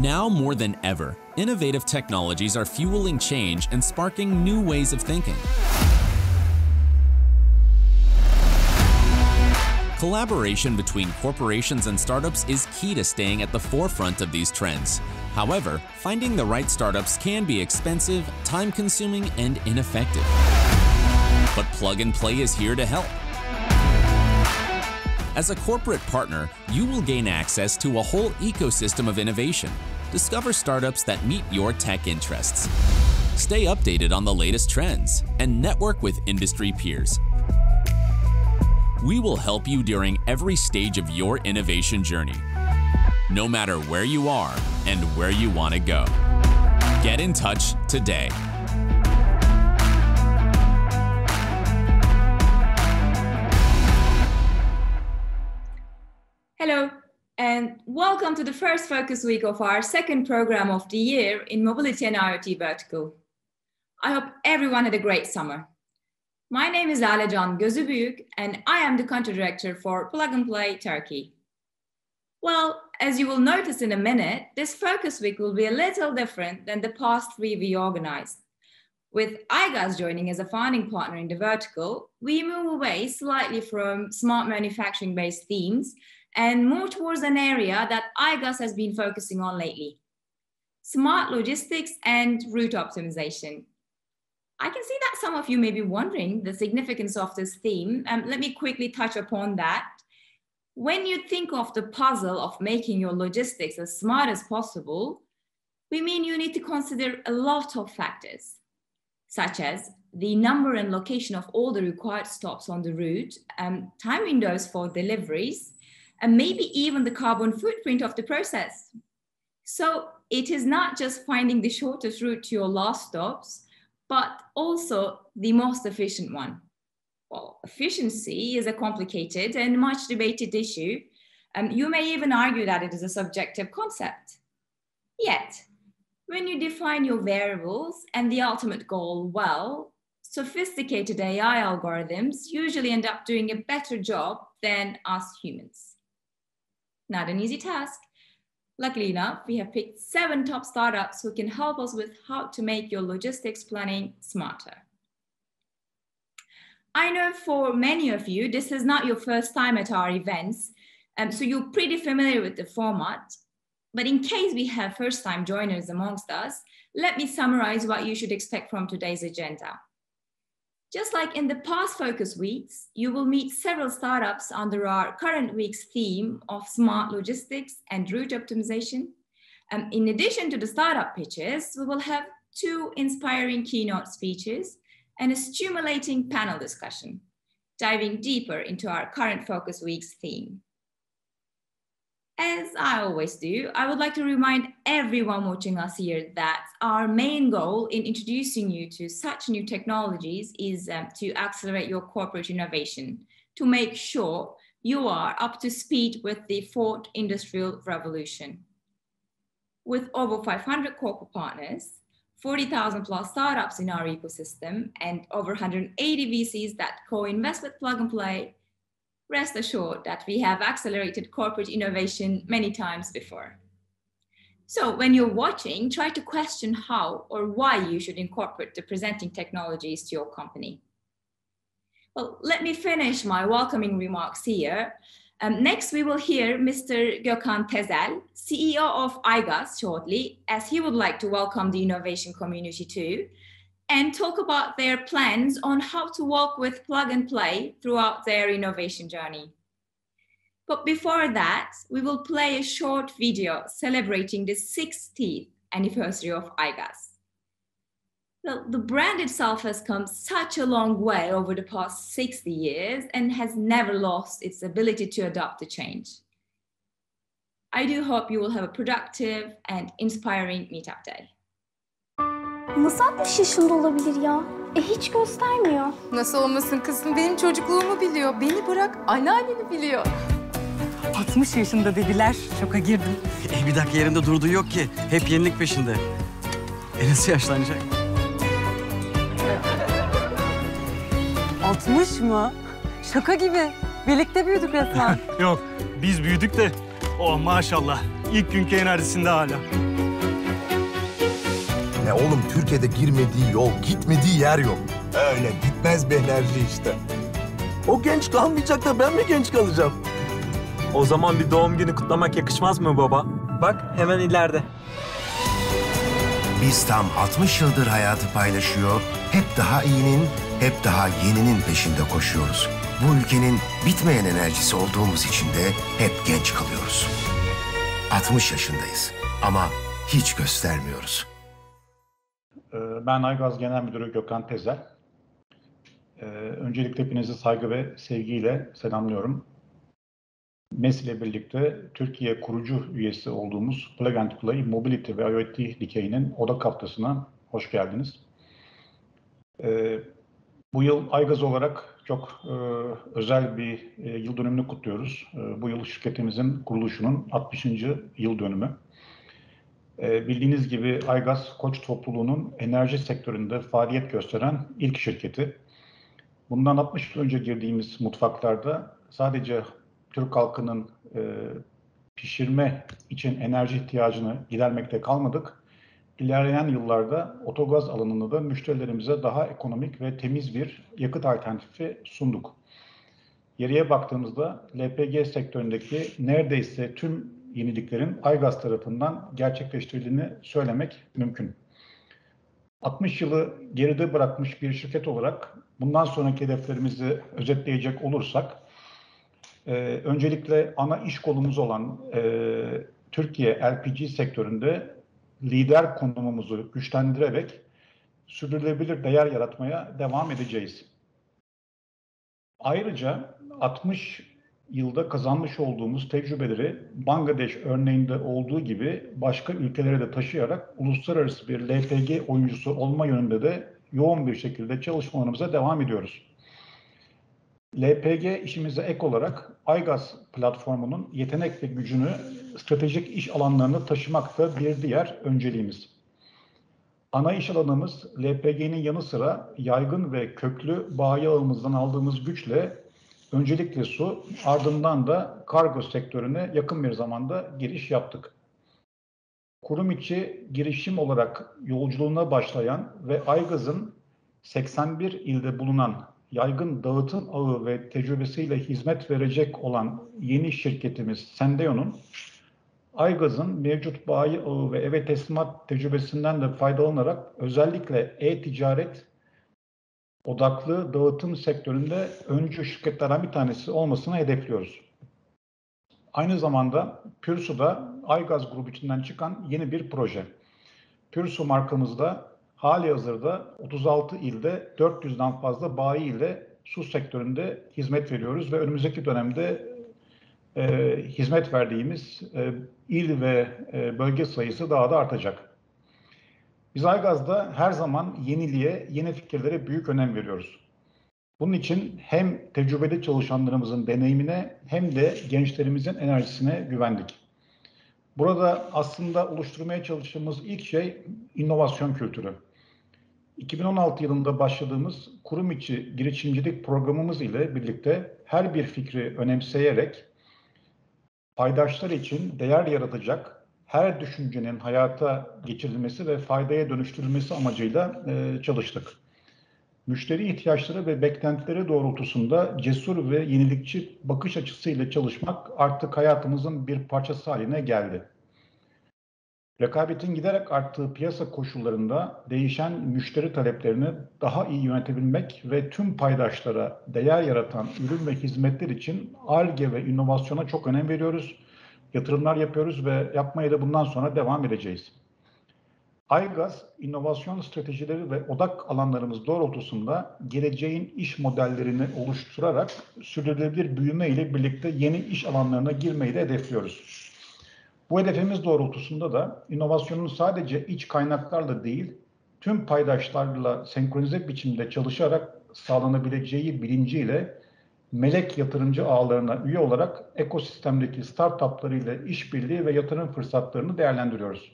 Now more than ever, innovative technologies are fueling change and sparking new ways of thinking. Collaboration between corporations and startups is key to staying at the forefront of these trends. However, finding the right startups can be expensive, time-consuming, and ineffective. But Plug and Play is here to help. As a corporate partner, you will gain access to a whole ecosystem of innovation. Discover startups that meet your tech interests. Stay updated on the latest trends and network with industry peers. We will help you during every stage of your innovation journey, no matter where you are and where you want to go. Get in touch today. Hello, and welcome to the first focus week of our second program of the year in Mobility and IoT vertical. I hope everyone had a great summer. My name is Lale Can Gözübüyük, and I am the country director for Plug and Play Turkey. Well, as you will notice in a minute, this focus week will be a little different than the past three we organized. With AYGAZ joining as a founding partner in the vertical, we move away slightly from smart manufacturing-based themes and more towards an area that AYGAZ has been focusing on lately: smart logistics and route optimization. I can see that some of you may be wondering the significance of this theme. Let me quickly touch upon that. When you think of the puzzle of making your logistics as smart as possible, we mean you need to consider a lot of factors, such as the number and location of all the required stops on the route, time windows for deliveries, and maybe even the carbon footprint of the process. So it is not just finding the shortest route to your last stops, but also the most efficient one. Well, efficiency is a complicated and much debated issue. You may even argue that it is a subjective concept. Yet, when you define your variables and the ultimate goal well, sophisticated AI algorithms usually end up doing a better job than us humans. Not an easy task. Luckily enough, we have picked 7 top startups who can help us with how to make your logistics planning smarter. I know for many of you, this is not your first time at our events, so you're pretty familiar with the format. But in case we have first-time joiners amongst us, let me summarize what you should expect from today's agenda. Just like in the past focus weeks, you will meet several startups under our current week's theme of smart logistics and route optimization. In addition to the startup pitches, we will have 2 inspiring keynote speeches and a stimulating panel discussion, diving deeper into our current focus week's theme. As I always do, I would like to remind everyone watching us here that our main goal in introducing you to such new technologies is to accelerate your corporate innovation, to make sure you are up to speed with the 4th industrial revolution. With over 500 corporate partners, 40,000 plus startups in our ecosystem, and over 180 VCs that co-invest with Plug and Play, rest assured that we have accelerated corporate innovation many times before. So when you're watching, try to question how or why you should incorporate the presenting technologies to your company. Well, let me finish my welcoming remarks here. Next, we will hear Mr. Gökhan Tezel, CEO of AYGAZ shortly, as he would like to welcome the innovation community too, and talk about their plans on how to work with Plug and Play throughout their innovation journey. But before that, we will play a short video celebrating the 60th anniversary of AYGAZ. Well, the brand itself has come such a long way over the past 60 years and has never lost its ability to adapt to change. I do hope you will have a productive and inspiring meetup day. Nasıl 60 yaşında olabilir ya? Hiç göstermiyor. Nasıl olmasın kızım? Benim çocukluğumu biliyor. Beni bırak, anneanneni biliyor. 60 yaşında dediler. Şoka girdim. Bir dakika yerinde durduğu yok ki. Hep yenilik peşinde. Nasıl yaşlanacak? 60 mı? Şaka gibi. Birlikte büyüdük resmen. Yok, biz büyüdük de o maşallah ilk günkü enerjisinde hala. oğlum Türkiye'de girmediği yol, gitmediği yer yok. Öyle gitmez be enerji işte. O genç kalmayacak da ben mi genç kalacağım? O zaman bir doğum günü kutlamak yakışmaz mı baba? Bak hemen ileride. Biz tam 60 yıldır hayatı paylaşıyor, hep daha iyinin, hep daha yeninin peşinde koşuyoruz. Bu ülkenin bitmeyen enerjisi olduğumuz için de hep genç kalıyoruz. 60 yaşındayız ama hiç göstermiyoruz. Ben AYGAZ Genel Müdürü Gökhan Tezel. Öncelikle hepinizi saygı ve sevgiyle selamlıyorum. MEXT ile birlikte Türkiye kurucu üyesi olduğumuz Plug and Play Mobility ve IoT dikeyinin Odak Haftası'na hoş geldiniz. Bu yıl AYGAZ olarak çok özel bir yıl dönümünü kutluyoruz. Bu yıl şirketimizin kuruluşunun 60. yıl dönümü. Bildiğiniz gibi AYGAZ Koç topluluğunun enerji sektöründe faaliyet gösteren ilk şirketi. Bundan 60 yıl önce girdiğimiz mutfaklarda sadece Türk halkının pişirme için enerji ihtiyacını gidermekte kalmadık. İlerleyen yıllarda otogaz alanında da müşterilerimize daha ekonomik ve temiz bir yakıt alternatifi sunduk. Geriye baktığımızda LPG sektöründeki neredeyse tüm yeniliklerin AYGAZ tarafından gerçekleştirildiğini söylemek mümkün. 60 yılı geride bırakmış bir şirket olarak bundan sonraki hedeflerimizi özetleyecek olursak, öncelikle ana iş kolumuz olan Türkiye LPG sektöründe lider konumumuzu güçlendirerek sürdürülebilir değer yaratmaya devam edeceğiz. Ayrıca 60 yılda kazanmış olduğumuz tecrübeleri Bangladeş örneğinde olduğu gibi başka ülkelere de taşıyarak uluslararası bir LPG oyuncusu olma yönünde de yoğun bir şekilde çalışmalarımıza devam ediyoruz. LPG işimize ek olarak AYGAZ platformunun yetenek ve gücünü stratejik iş alanlarına taşımak da bir diğer önceliğimiz. Ana iş alanımız LPG'nin yanı sıra yaygın ve köklü bayi ağımızdan aldığımız güçle öncelikle su, ardından da kargo sektörüne yakın bir zamanda giriş yaptık. Kurum içi girişim olarak yolculuğuna başlayan ve AYGAZ'ın 81 ilde bulunan yaygın dağıtım ağı ve tecrübesiyle hizmet verecek olan yeni şirketimiz Sendeo'nun AYGAZ'ın mevcut bayi ağı ve eve teslimat tecrübesinden de faydalanarak özellikle e-ticaret odaklı dağıtım sektöründe öncü şirketlerden bir tanesi olmasını hedefliyoruz. Aynı zamanda Pürsu'da AYGAZ grubu içinden çıkan yeni bir proje. Pürsu markamızda halihazırda 36 ilde 400'den fazla bayi ile su sektöründe hizmet veriyoruz ve önümüzdeki dönemde hizmet verdiğimiz il ve bölge sayısı daha da artacak. Biz AYGAZ'da her zaman yeniliğe, yeni fikirlere büyük önem veriyoruz. Bunun için hem tecrübeli çalışanlarımızın deneyimine hem de gençlerimizin enerjisine güvendik. Burada aslında oluşturmaya çalıştığımız ilk şey inovasyon kültürü. 2016 yılında başladığımız kurum içi girişimcilik programımız ile birlikte her bir fikri önemseyerek paydaşlar için değer yaratacak her düşüncenin hayata geçirilmesi ve faydaya dönüştürülmesi amacıyla çalıştık. Müşteri ihtiyaçları ve beklentileri doğrultusunda cesur ve yenilikçi bakış açısıyla çalışmak artık hayatımızın bir parçası haline geldi. Rekabetin giderek arttığı piyasa koşullarında değişen müşteri taleplerini daha iyi yönetebilmek ve tüm paydaşlara değer yaratan ürün ve hizmetler için Ar-Ge ve inovasyona çok önem veriyoruz. Yatırımlar yapıyoruz ve yapmaya da bundan sonra devam edeceğiz. AYGAZ, inovasyon stratejileri ve odak alanlarımız doğrultusunda geleceğin iş modellerini oluşturarak sürdürülebilir büyüme ile birlikte yeni iş alanlarına girmeyi de hedefliyoruz. Bu hedefimiz doğrultusunda da inovasyonun sadece iç kaynaklarla değil, tüm paydaşlarla senkronize biçimde çalışarak sağlanabileceği bilinciyle melek yatırımcı ağlarına üye olarak ekosistemdeki startuplarıyla işbirliği ve yatırım fırsatlarını değerlendiriyoruz.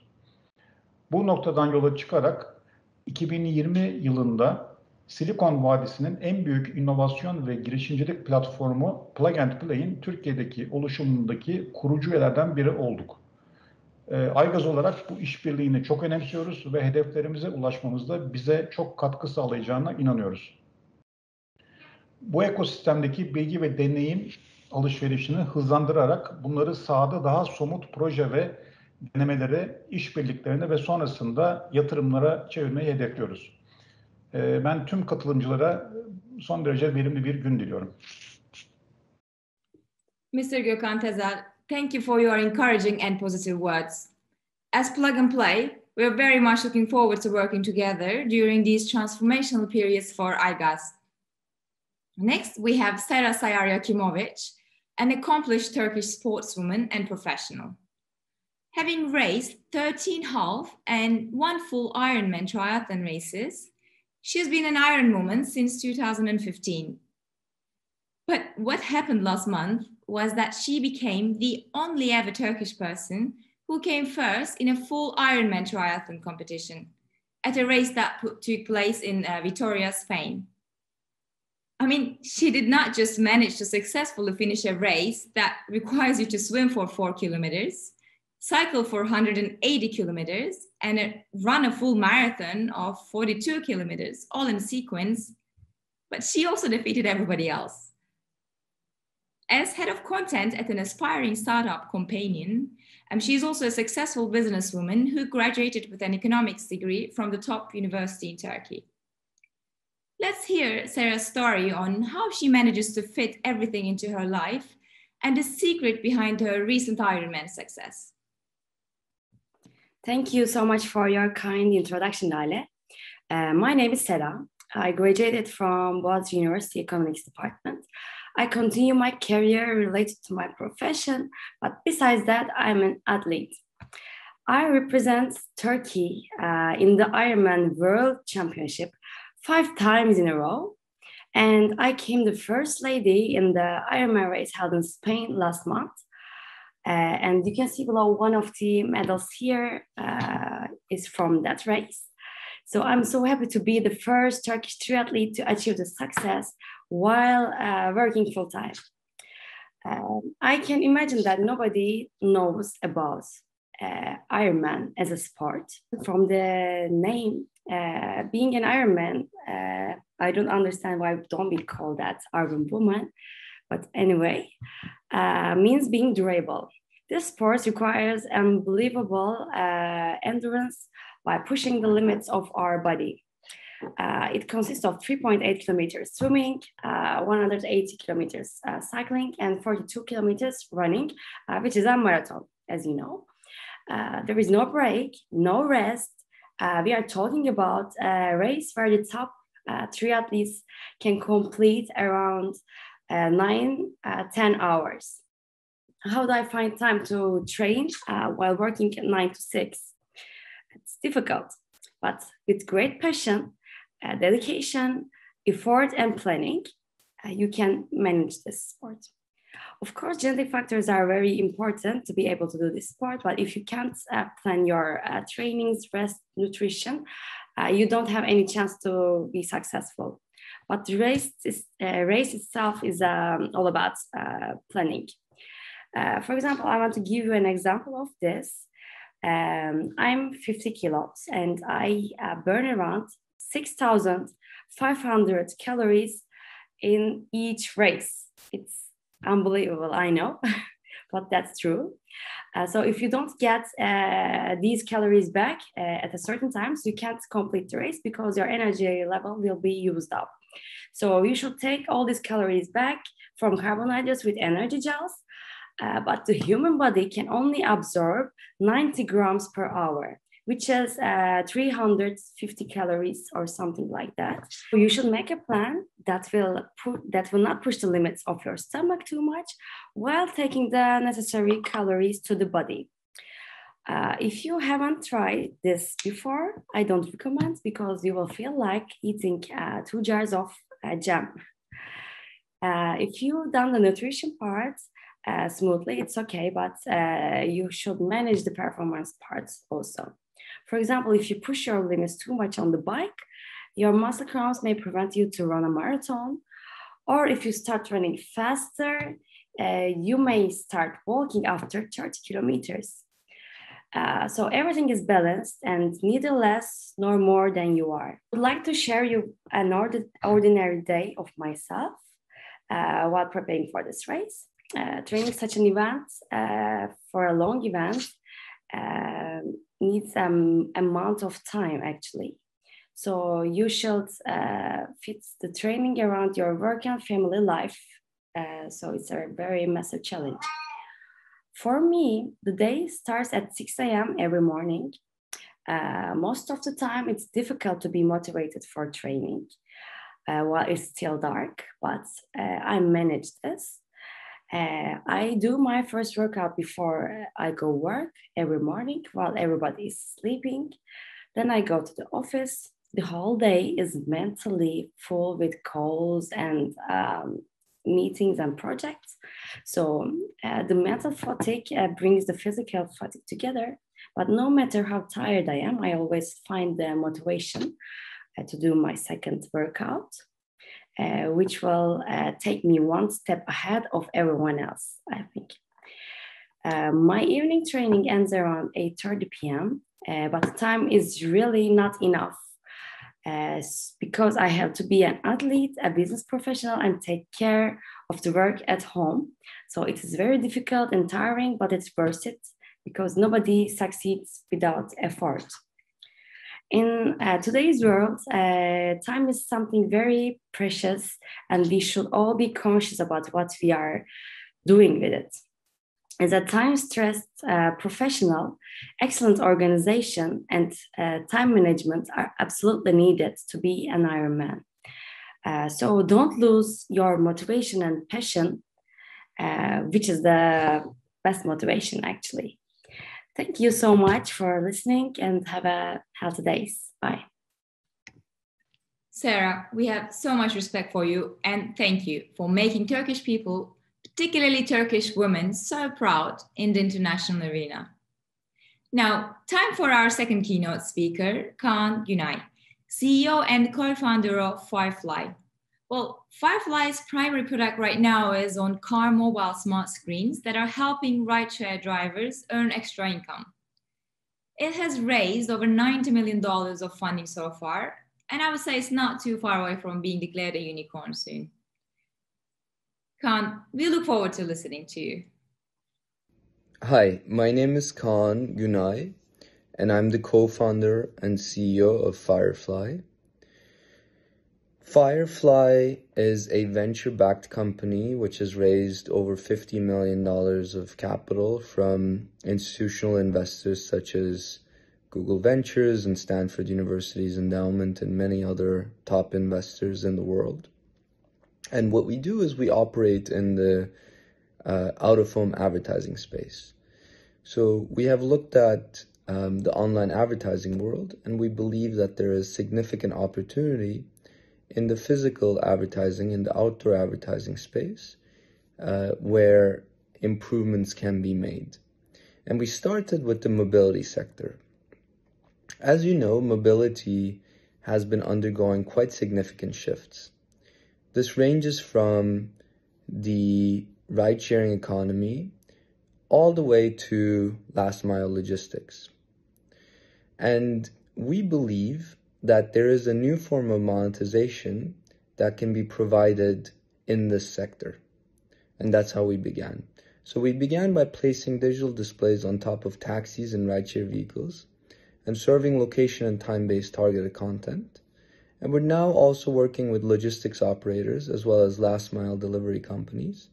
Bu noktadan yola çıkarak 2020 yılında Silikon Vadisi'nin en büyük inovasyon ve girişimcilik platformu Plug and Play'in Türkiye'deki oluşumundaki kurucu üyelerden biri olduk. AYGAZ olarak bu işbirliğini çok önemsiyoruz ve hedeflerimize ulaşmamızda bize çok katkı sağlayacağına inanıyoruz. Bu ekosistemdeki bilgi ve deneyim alışverişini hızlandırarak bunları sahada daha somut proje ve denemelere, işbirliklerine ve sonrasında yatırımlara çevirmeyi hedefliyoruz. Ben tüm katılımcılara son derece verimli bir gün diliyorum. Mr. Gökhan Tezel, thank you for your encouraging and positive words. As Plug and Play, we are very much looking forward to working together during these transformational periods for AYGAZ. Next, we have Sera Sayar-Yakimovic, an accomplished Turkish sportswoman and professional. Having raced 13 half and 1 full Ironman triathlon races, she's been an Ironwoman since 2015. But what happened last month was that she became the only ever Turkish person who came first in a full Ironman triathlon competition at a race that took place in Vitoria, Spain. I mean, she did not just manage to successfully finish a race that requires you to swim for 4 kilometers, cycle for 180 kilometers, and run a full marathon of 42 kilometers, all in sequence, but she also defeated everybody else. As head of content at an aspiring startup companion, she's also a successful businesswoman who graduated with an economics degree from the top university in Turkey. Let's hear Sarah's story on how she manages to fit everything into her life and the secret behind her recent Ironman success. Thank you so much for your kind introduction, Lale. My name is Sarah. I graduated from Boğaziçi University Economics Department. I continue my career related to my profession, but besides that, I'm an athlete. I represent Turkey in the Ironman World Championship 5 times in a row, and I came the first lady in the Ironman race held in Spain last month. And you can see below one of the medals here is from that race. So I'm so happy to be the first Turkish triathlete to achieve the success while working full time. I can imagine that nobody knows about Ironman as a sport. From the name, being an Ironman, I don't understand why don't we call that Iron Woman, but anyway, means being durable. This sport requires unbelievable endurance by pushing the limits of our body. It consists of 3.8 kilometers swimming, 180 kilometers cycling, and 42 kilometers running, which is a marathon, as you know. There is no break, no rest. We are talking about a race where the top 3 athletes can complete around 9-10 hours. How do I find time to train while working 9 to 6? It's difficult, but with great passion, dedication, effort, and planning, you can manage this sport. Of course, genetic factors are very important to be able to do this sport, but if you can't plan your trainings, rest, nutrition, you don't have any chance to be successful. But the race itself is all about planning. For example, I want to give you an example of this. I'm 50 kilos and I burn around 6,500 calories in each race. It's unbelievable, I know, but that's true. So if you don't get these calories back at a certain time, so you can't complete the race because your energy level will be used up. So you should take all these calories back from carbohydrates with energy gels, but the human body can only absorb 90 grams per hour, which is 350 calories or something like that. So you should make a plan that will not push the limits of your stomach too much while taking the necessary calories to the body. If you haven't tried this before, I don't recommend because you will feel like eating 2 jars of jam. If you've done the nutrition part smoothly, it's okay, but you should manage the performance parts also. For example, if you push your limits too much on the bike, your muscle cramps may prevent you to run a marathon. Or if you start running faster, you may start walking after 30 kilometers. So everything is balanced and neither less nor more than you are. I would like to share you an ordinary day of myself while preparing for this race. Training such an event for a long event needs a month of time actually. So you should fit the training around your work and family life. So it's a very massive challenge. For me, the day starts at 6 a.m. every morning. Most of the time, it's difficult to be motivated for training while it's still dark, but I manage this. I do my first workout before I go work every morning while everybody is sleeping. Then I go to the office. The whole day is mentally full with calls and meetings and projects. So the mental fatigue brings the physical fatigue together. But no matter how tired I am, I always find the motivation to do my second workout, which will take me one step ahead of everyone else, I think. My evening training ends around 8:30 p.m., but the time is really not enough because I have to be an athlete, a business professional, and take care of the work at home. So it is very difficult and tiring, but it's worth it because nobody succeeds without effort. In today's world, time is something very precious, and we should all be conscious about what we are doing with it. As a time-stressed professional, excellent organization and time management are absolutely needed to be an Ironman. So don't lose your motivation and passion, which is the best motivation, actually. Thank you so much for listening and have a healthy day. Bye. Sarah, we have so much respect for you and thank you for making Turkish people, particularly Turkish women, so proud in the international arena. Now, time for our second keynote speaker, Kaan Günay, CEO and co-founder of Firefly. Well, Firefly's primary product right now is on car mobile smart screens that are helping rideshare drivers earn extra income. It has raised over $90 million of funding so far, and I would say it's not too far away from being declared a unicorn soon. Kaan, we look forward to listening to you. Hi, my name is Kaan Günay, and I'm the co-founder and CEO of Firefly. Firefly is a venture-backed company which has raised over $50 million of capital from institutional investors such as Google Ventures and Stanford University's endowment and many other top investors in the world. And what we do is we operate in the out-of-home advertising space. So we have looked at the online advertising world, and we believe that there is significant opportunity in the physical advertising, in the outdoor advertising space, where improvements can be made. And we started with the mobility sector. As you know, mobility has been undergoing quite significant shifts. This ranges from the ride-sharing economy all the way to last-mile logistics. And we believe that there is a new form of monetization that can be provided in this sector. And that's how we began. So we began by placing digital displays on top of taxis and rideshare vehicles and serving location and time-based targeted content. And we're now also working with logistics operators as well as last-mile delivery companies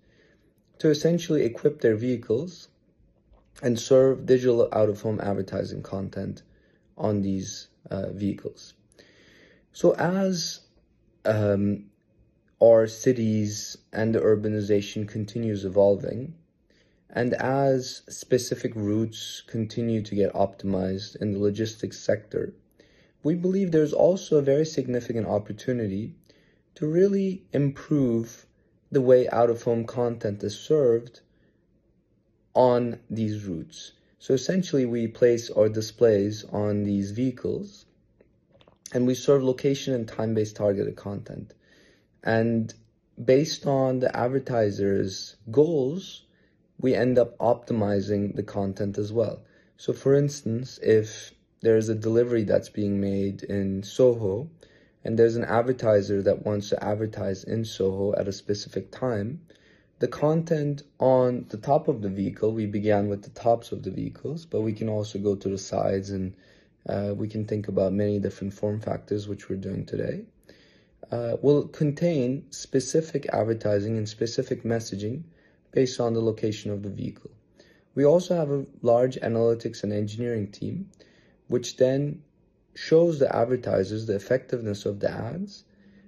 to essentially equip their vehicles and serve digital out-of-home advertising content on these vehicles. So as our cities and the urbanization continues evolving, and as specific routes continue to get optimized in the logistics sector, we believe there's also a very significant opportunity to really improve the way out-of-home content is served on these routes. So essentially, we place our displays on these vehicles and we serve location and time-based targeted content. And based on the advertiser's goals, we end up optimizing the content as well. So for instance, if there's a delivery that's being made in Soho, and there's an advertiser that wants to advertise in Soho at a specific time, the content on the top of the vehicle, we began with the tops of the vehicles, but we can also go to the sides, and we can think about many different form factors, which we're doing today, will contain specific advertising and specific messaging based on the location of the vehicle. We also have a large analytics and engineering team, which then shows the advertisers the effectiveness of the ads,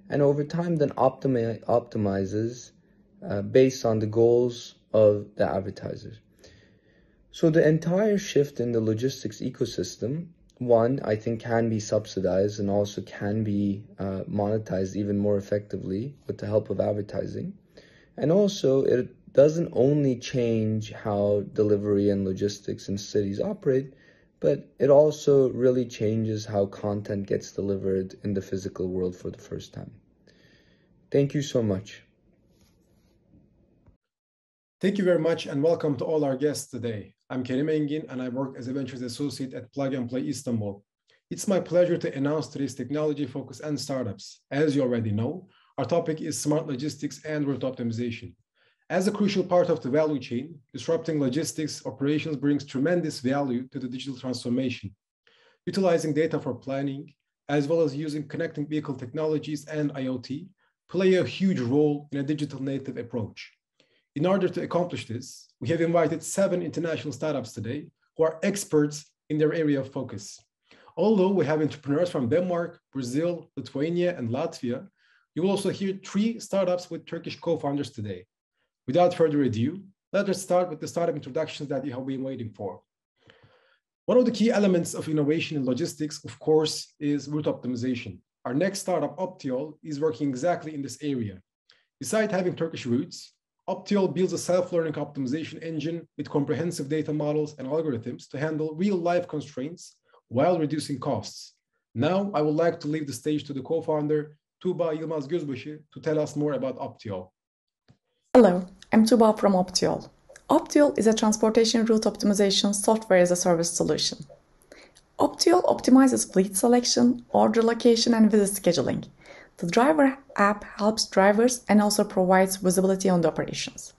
and over time then optimizes based on the goals of the advertisers. So the entire shift in the logistics ecosystem, one, I think can be subsidized and also can be monetized even more effectively with the help of advertising. And also it doesn't only change how delivery and logistics in cities operate, but it also really changes how content gets delivered in the physical world for the first time. Thank you so much. Thank you very much and welcome to all our guests today. I'm Kerim Engin and I work as a Ventures Associate at Plug and Play Istanbul. It's my pleasure to announce today's technology focus and startups. As you already know, our topic is smart logistics and route optimization. As a crucial part of the value chain, disrupting logistics operations brings tremendous value to the digital transformation. Utilizing data for planning, as well as using connecting vehicle technologies and IoT, play a huge role in a digital native approach. In order to accomplish this, we have invited 7 international startups today who are experts in their area of focus. Although we have entrepreneurs from Denmark, Brazil, Lithuania, and Latvia, you will also hear 3 startups with Turkish co-founders today. Without further ado, let us start with the startup introductions that you have been waiting for. One of the key elements of innovation in logistics, of course, is route optimization. Our next startup, Optiol, is working exactly in this area. Besides having Turkish roots, Optiol builds a self-learning optimization engine with comprehensive data models and algorithms to handle real-life constraints while reducing costs. Now, I would like to leave the stage to the co-founder, Tuğba Yılmaz Gözbaşı, to tell us more about Optiol. Hello, I'm Tuğba from Optiol. Optiol is a transportation route optimization software as a service solution. Optiol optimizes fleet selection, order location, and visit scheduling. The driver app helps drivers and also provides visibility on the operations.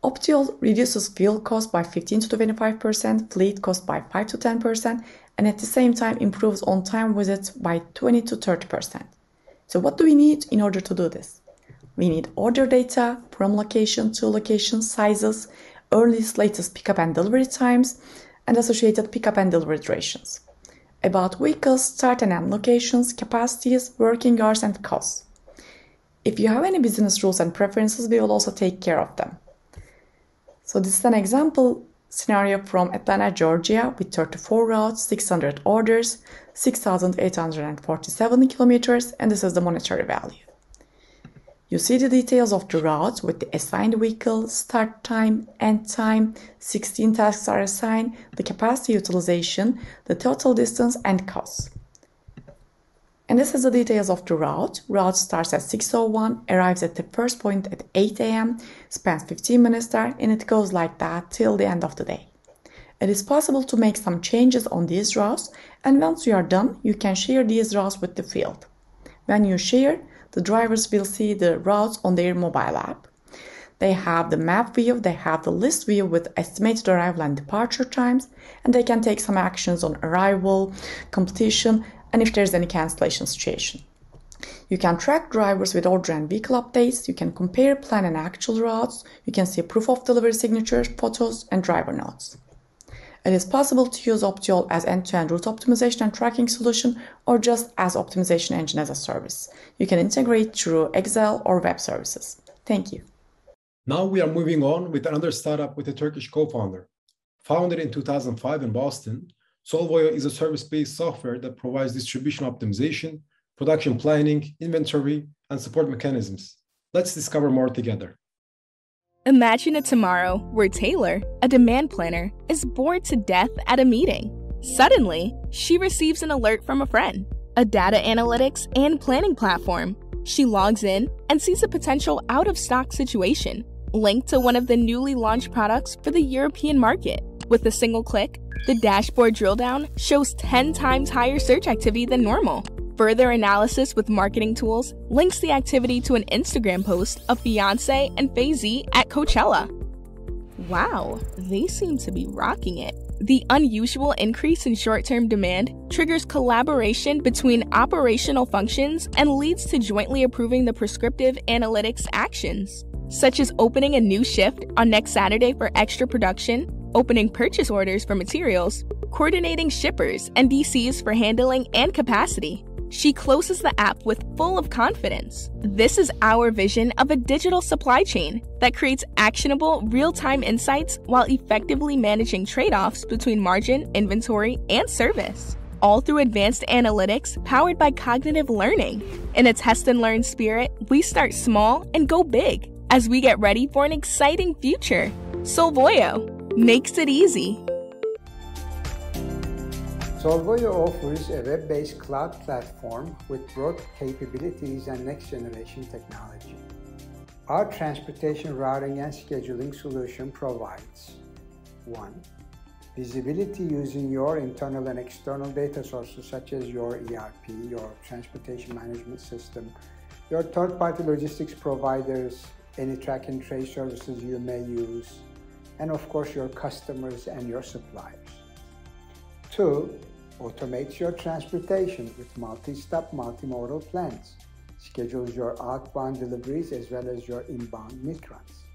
Optiol reduces fuel cost by 15 to 25%, fleet cost by 5 to 10%, and at the same time improves on-time visits by 20 to 30%. So what do we need in order to do this? We need order data from location to location, sizes, earliest, latest pickup and delivery times, and associated pickup and delivery durations. About vehicles, start and end locations, capacities, working hours, and costs. If you have any business rules and preferences, we will also take care of them. So this is an example scenario from Atlanta, Georgia, with 34 routes, 600 orders, 6,847 kilometers, and this is the monetary value. You see the details of the routes with the assigned vehicle, start time, end time, 16 tasks are assigned, the capacity utilization, the total distance, and costs. And this is the details of the route. Route starts at 6:01, arrives at the first point at 8 a.m., spends 15 minutes there, and it goes like that till the end of the day. It is possible to make some changes on these routes, and once you are done, you can share these routes with the field. When you share, the drivers will see the routes on their mobile app. They have the map view, they have the list view with estimated arrival and departure times, and they can take some actions on arrival, completion, and if there's any cancellation situation. You can track drivers with order and vehicle updates, you can compare plan and actual routes, you can see proof of delivery signatures, photos, and driver notes. It is possible to use Optiol as end-to-end route optimization and tracking solution or just as optimization engine as a service. You can integrate through Excel or web services. Thank you. Now we are moving on with another startup with a Turkish co-founder. Founded in 2005 in Boston, Solvoyo is a service-based software that provides distribution optimization, production planning, inventory, and support mechanisms. Let's discover more together. Imagine a tomorrow where Taylor, a demand planner, is bored to death at a meeting. Suddenly, she receives an alert from a friend, a data analytics and planning platform. She logs in and sees a potential out-of-stock situation. link to one of the newly launched products for the European market. With a single click, the dashboard drill down shows 10 times higher search activity than normal. Further analysis with marketing tools links the activity to an Instagram post of Beyonce and Jay-Z at Coachella. Wow, they seem to be rocking it. The unusual increase in short-term demand triggers collaboration between operational functions and leads to jointly approving the prescriptive analytics actions, such as opening a new shift on next Saturday for extra production, opening purchase orders for materials, coordinating shippers and DCs for handling and capacity. She closes the app with full of confidence. This is our vision of a digital supply chain that creates actionable, real-time insights while effectively managing trade-offs between margin, inventory, and service, all through advanced analytics powered by cognitive learning. In a test and learn spirit, we start small and go big as we get ready for an exciting future. Solvoyo makes it easy. Solvoyo offers a web-based cloud platform with broad capabilities and next-generation technology. Our transportation routing and scheduling solution provides 1. Visibility using your internal and external data sources such as your ERP, your transportation management system, your third-party logistics providers, any track and trace services you may use, and of course your customers and your suppliers. 2. Automates your transportation with multi-stop, multimodal plans. Schedules your outbound deliveries as well as your inbound mid-runs.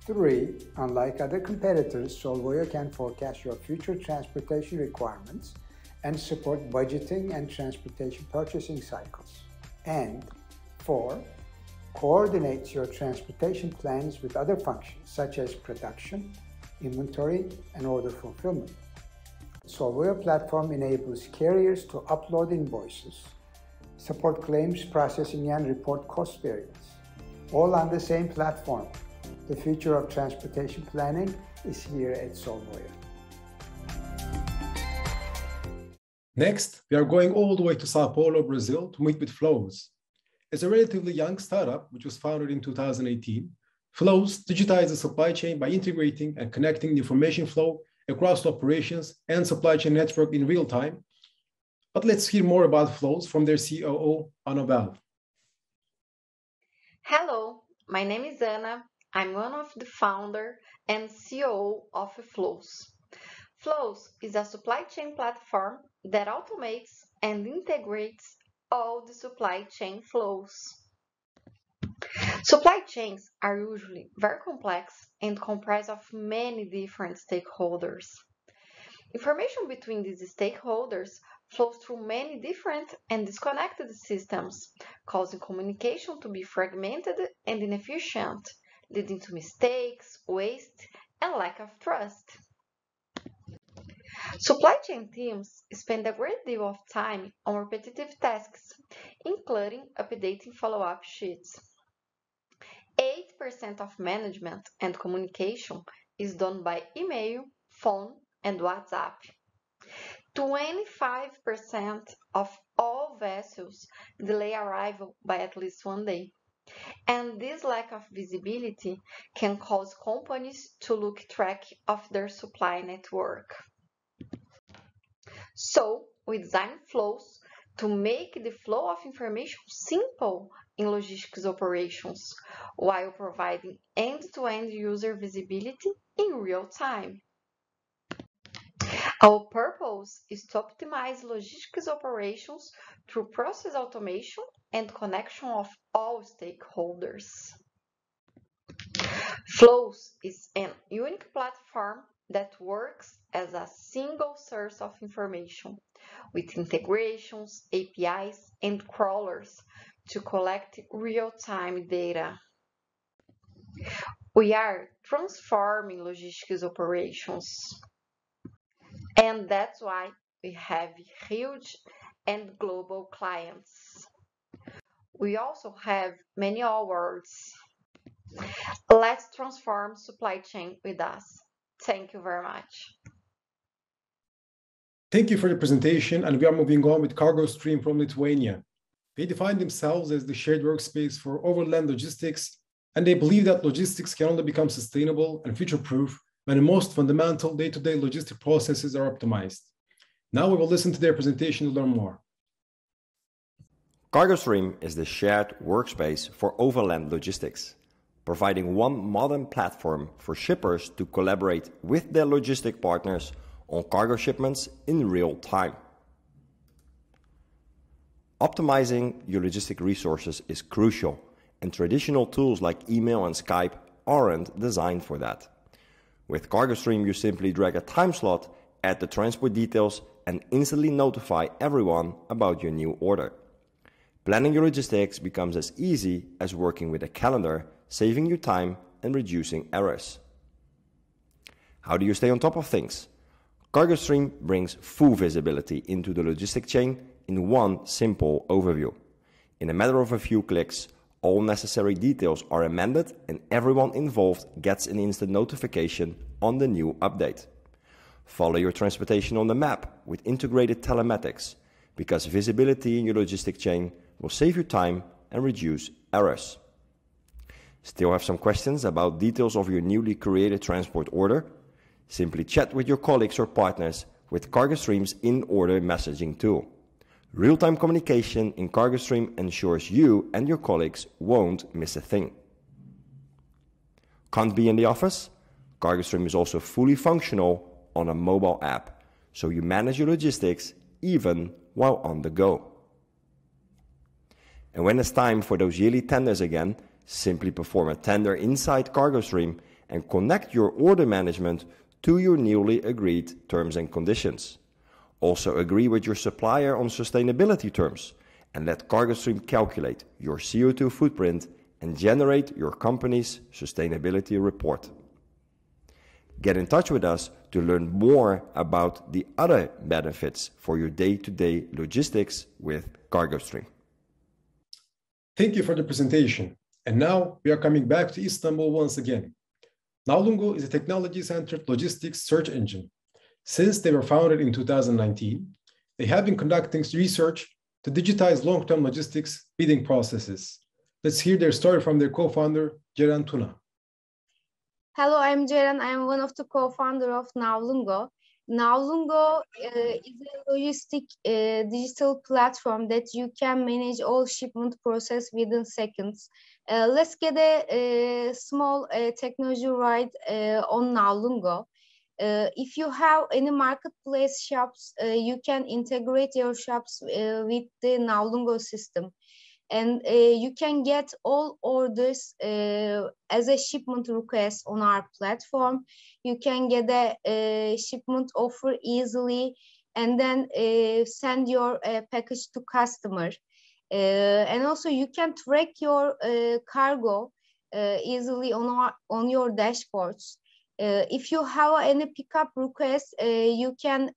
3. Unlike other competitors, Solvoyo can forecast your future transportation requirements and support budgeting and transportation purchasing cycles. And 4. Coordinates your transportation plans with other functions such as production, inventory, and order fulfillment. Solvoyo platform enables carriers to upload invoices, support claims processing, and report cost variance, all on the same platform. The future of transportation planning is here at Solvoyo. Next, we are going all the way to Sao Paulo, Brazil to meet with Flows. As a relatively young startup, which was founded in 2018, Flows digitizes the supply chain by integrating and connecting the information flow across the operations and supply chain network in real time. But let's hear more about Flows from their COO, Anabel. Hello, my name is Ana. I'm one of the founder and COO of Flows. Flows is a supply chain platform that automates and integrates all the supply chain flows. Supply chains are usually very complex and comprised of many different stakeholders. Information between these stakeholders flows through many different and disconnected systems, causing communication to be fragmented and inefficient, leading to mistakes, waste, and lack of trust. Supply chain teams spend a great deal of time on repetitive tasks, including updating follow-up sheets. 8% of management and communication is done by email, phone, and WhatsApp. 25% of all vessels delay arrival by at least one day. And this lack of visibility can cause companies to lose track of their supply network. So, we design Flows to make the flow of information simple in logistics operations, while providing end-to-end user visibility in real time. Our purpose is to optimize logistics operations through process automation and connection of all stakeholders. Flows is a unique platform that works as a single source of information, with integrations, APIs, and crawlers to collect real-time data. We are transforming logistics operations, and that's why we have huge and global clients. We also have many awards. Let's transform supply chain with us. Thank you very much. Thank you for the presentation, and we are moving on with Cargo Stream from Lithuania. They define themselves as the shared workspace for overland logistics And they believe that logistics can only become sustainable and future-proof when the most fundamental day-to-day logistic processes are optimized. Now we will listen to their presentation to learn more. CargoStream is the shared workspace for overland logistics, providing one modern platform for shippers to collaborate with their logistic partners on cargo shipments in real time. Optimizing your logistic resources is crucial, and traditional tools like email and Skype aren't designed for that. With CargoStream, you simply drag a time slot, add the transport details, and instantly notify everyone about your new order. Planning your logistics becomes as easy as working with a calendar, saving you time and reducing errors. How do you stay on top of things? CargoStream brings full visibility into the logistic chain in one simple overview. In a matter of a few clicks, all necessary details are amended and everyone involved gets an instant notification on the new update. Follow your transportation on the map with integrated telematics, because visibility in your logistic chain will save you time and reduce errors. Still have some questions about details of your newly created transport order? Simply chat with your colleagues or partners with CargoStream's in-order messaging tool. Real-time communication in CargoStream ensures you and your colleagues won't miss a thing. Can't be in the office? CargoStream is also fully functional on a mobile app, so you manage your logistics even while on the go. And when it's time for those yearly tenders again, simply perform a tender inside CargoStream and connect your order management to your newly agreed terms and conditions. Also agree with your supplier on sustainability terms and let CargoStream calculate your CO2 footprint and generate your company's sustainability report. Get in touch with us to learn more about the other benefits for your day-to-day logistics with CargoStream. Thank you for the presentation. And now we are coming back to Istanbul once again. Navlungo is a technology-centered logistics search engine. Since they were founded in 2019, they have been conducting research to digitize long-term logistics bidding processes. Let's hear their story from their co-founder, Ceren Tuna. Hello, I'm Ceren. I'm one of the co-founders of Navlungo. Navlungo is a logistic digital platform that you can manage all shipment process within seconds. Let's get a small technology ride on Navlungo. If you have any marketplace shops, you can integrate your shops with the Navlungo system. And you can get all orders as a shipment request on our platform. You can get a shipment offer easily and then send your package to customer. And also you can track your cargo easily on your dashboards. If you have any pickup request, you can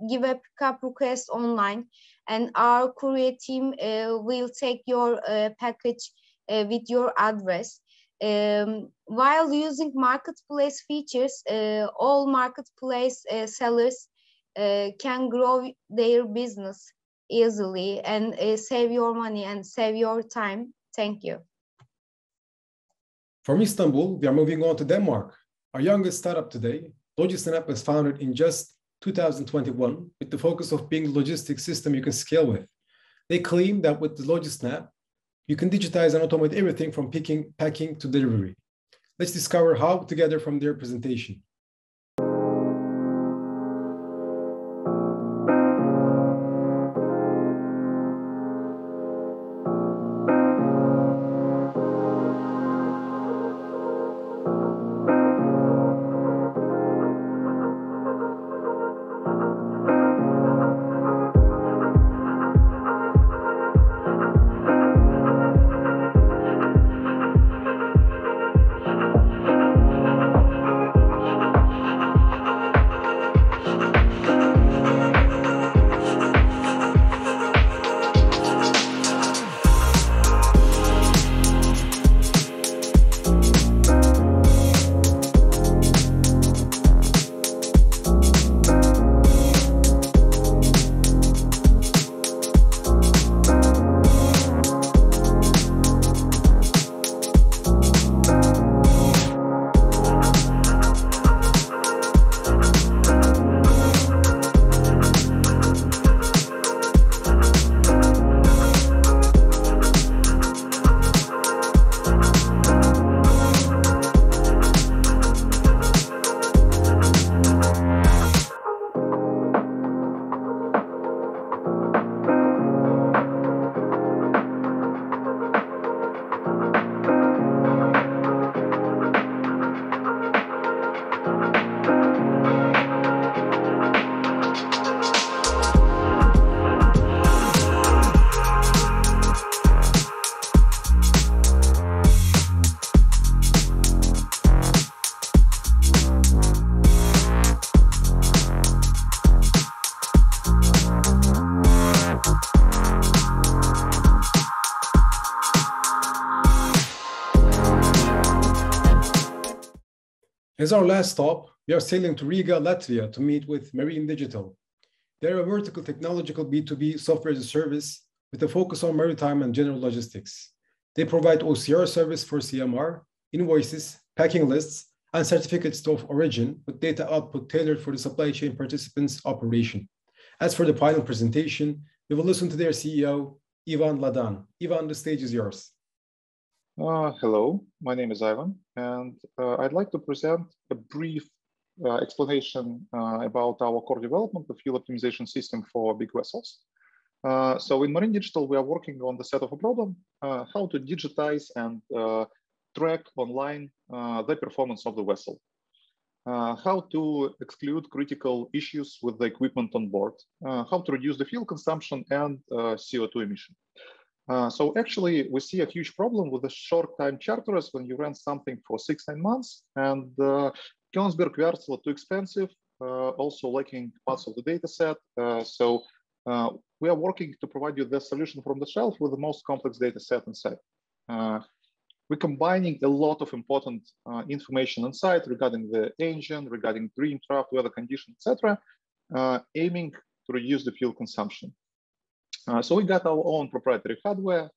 give a pickup request online, and our courier team will take your package with your address. While using marketplace features, all marketplace sellers can grow their business easily and save your money and save your time. Thank you. From Istanbul, we are moving on to Denmark. Our youngest startup today, Logisnap, was founded in just 2021 with the focus of being a logistics system you can scale with. They claim that with the Logisnap, you can digitize and automate everything from picking, packing to delivery. Let's discover how together from their presentation. As our last stop, we are sailing to Riga, Latvia to meet with Marine Digital. They're a vertical technological B2B software as a service with a focus on maritime and general logistics. They provide OCR service for CMR, invoices, packing lists, and certificates of origin with data output tailored for the supply chain participants' operation. As for the final presentation, we will listen to their CEO, Ivan Ladan. Ivan, the stage is yours. Hello, my name is Ivan, and I'd like to present a brief explanation about our core development, the fuel optimization system for big vessels. So in Marine Digital, we are working on the set of a problem, how to digitize and track online the performance of the vessel, how to exclude critical issues with the equipment on board, how to reduce the fuel consumption and CO2 emission. So actually, we see a huge problem with the short-time charterers when you rent something for 6-9 months, and Kongsberg Wärtsilä too expensive, also lacking parts of the data set. So we are working to provide you the solution from the shelf with the most complex data set inside. We're combining a lot of important information inside regarding the engine, regarding dream draft, weather condition, etc., aiming to reduce the fuel consumption. So we got our own proprietary hardware.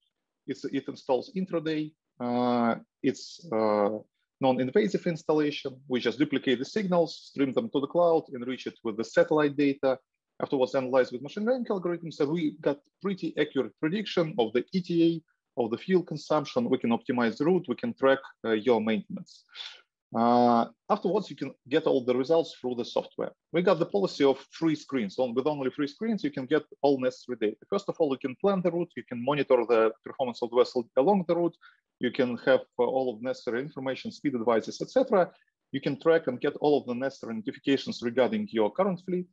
It installs intraday. It's non-invasive installation. We just duplicate the signals, stream them to the cloud, enrich it with the satellite data, afterwards analyze with machine learning algorithms, and we got pretty accurate prediction of the ETA, of the fuel consumption. We can optimize the route. We can track your maintenance. Afterwards, you can get all the results through the software. We got the policy of free screens. With only free screens, you can get all necessary data. First of all, you can plan the route. You can monitor the performance of the vessel along the route. You can have all of necessary information, speed advices, etc. You can track and get all of the necessary notifications regarding your current fleet.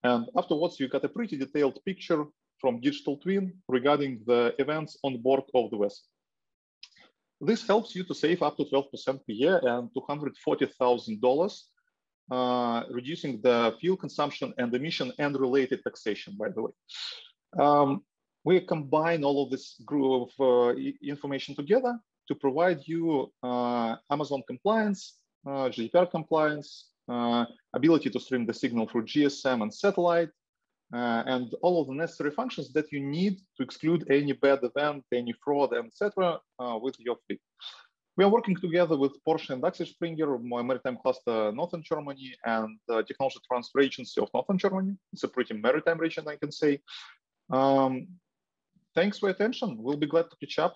And afterwards, you got a pretty detailed picture from digital twin regarding the events on board of the vessel. This helps you to save up to 12% per year and $240,000, reducing the fuel consumption and emission and related taxation, by the way. We combine all of this group of information together to provide you Amazon compliance, GDPR compliance, ability to stream the signal through GSM and satellite, and all of the necessary functions that you need to exclude any bad event, any fraud, etc. With your fleet. We are working together with Porsche and Axel Springer, Maritime Cluster Northern Germany, and Technology Transfer Agency of Northern Germany. It's a pretty maritime region, I can say. Thanks for your attention. We'll be glad to catch up.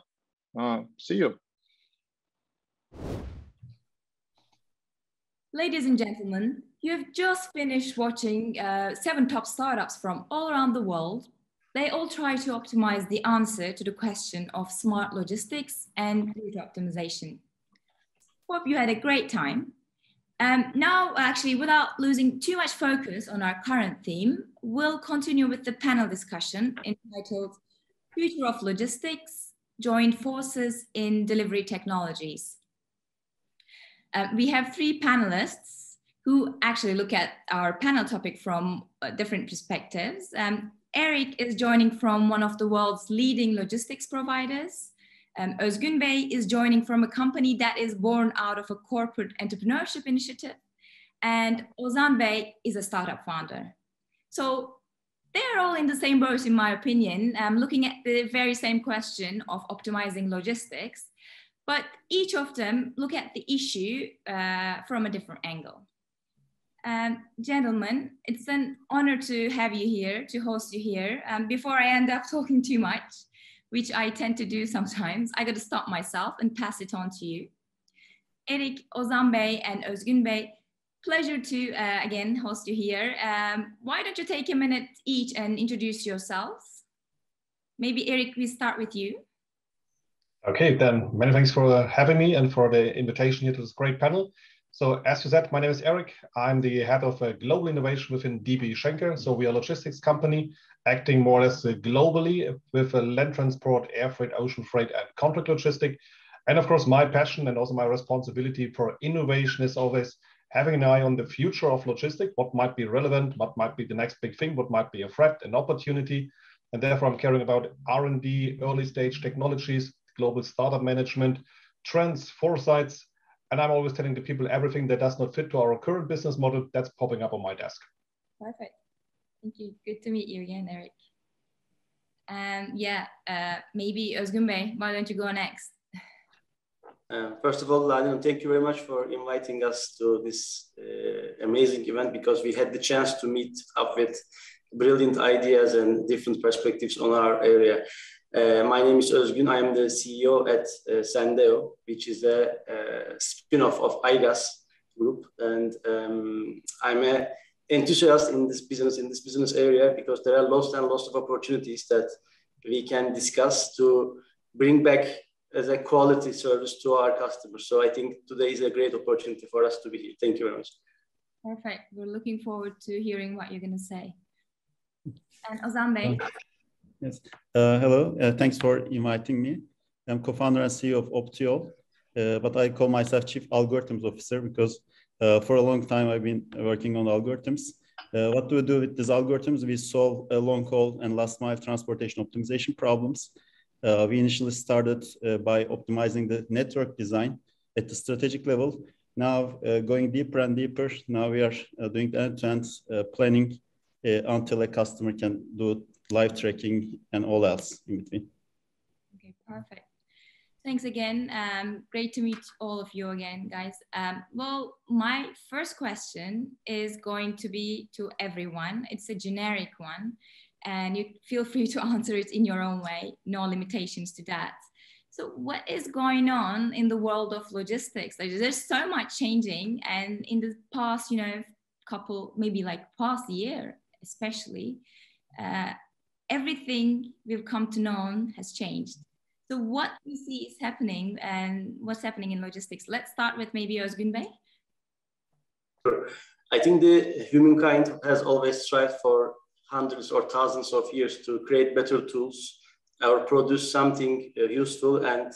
See you. Ladies and gentlemen, you have just finished watching 7 top startups from all around the world. They all try to optimize the answer to the question of smart logistics and route optimization. Hope you had a great time. Now, actually, without losing too much focus on our current theme, we'll continue with the panel discussion entitled Future of Logistics, Joint Forces in Delivery Technologies. We have 3 panelists who actually look at our panel topic from different perspectives. Eric is joining from one of the world's leading logistics providers. Özgün Bey is joining from a company that is born out of a corporate entrepreneurship initiative. And Ozan Bey is a startup founder. So they're all in the same boat, in my opinion, looking at the very same question of optimizing logistics. But each of them look at the issue from a different angle. Gentlemen, it's an honor to have you here, to host you here. Before I end up talking too much, which I tend to do sometimes, I got to stop myself and pass it on to you. Eric, Ozan Bey, and Özgün Bey, pleasure to again host you here. Why don't you take a minute each and introduce yourselves? Maybe Eric, we start with you. Okay, then many thanks for having me and for the invitation here to this great panel. So as you said, my name is Eric. I'm the head of global innovation within DB Schenker. So we are a logistics company acting more or less globally with land transport, air freight, ocean freight, and contract logistics. And of course, my passion and also my responsibility for innovation is always having an eye on the future of logistics, what might be relevant, what might be the next big thing, what might be a threat, an opportunity. And therefore, I'm caring about R&D, early stage technologies, global startup management, trends, foresights, And I'm always telling the people everything that does not fit to our current business model, that's popping up on my desk. Perfect. Thank you. Good to meet you again, Eric. And maybe Özgün Bey, why don't you go next? First of all, Lale, thank you very much for inviting us to this amazing event, because we had the chance to meet up with brilliant ideas and different perspectives on our area. My name is Özgün. I am the CEO at Sendeo, which is a spin-off of AYGAZ group. And I'm an enthusiast in this business area, because there are lots and lots of opportunities that we can discuss to bring back as a quality service to our customers. So I think today is a great opportunity for us to be here. Thank you very much. Perfect. We're looking forward to hearing what you're going to say. And Ozan Bey. Yes. Hello. Thanks for inviting me. I'm co-founder and CEO of Optiol, but I call myself Chief Algorithms Officer because for a long time I've been working on algorithms. What do we do with these algorithms? We solve long-haul and last-mile transportation optimization problems. We initially started by optimizing the network design at the strategic level. Now going deeper and deeper, now we are doing the end-to-end planning until a customer can do live tracking and all else in between. Okay, perfect. Thanks again. Great to meet all of you again, guys. Well, my first question is going to be to everyone. It's a generic one, and you feel free to answer it in your own way. No limitations to that. So what is going on in the world of logistics? There's so much changing, and in the past, past year, especially, everything we've come to know has changed. So what we see is happening, and what's happening in logistics? Let's start with maybe Özgün Bey. Sure. I think the humankind has always strived for hundreds or thousands of years to create better tools or produce something useful and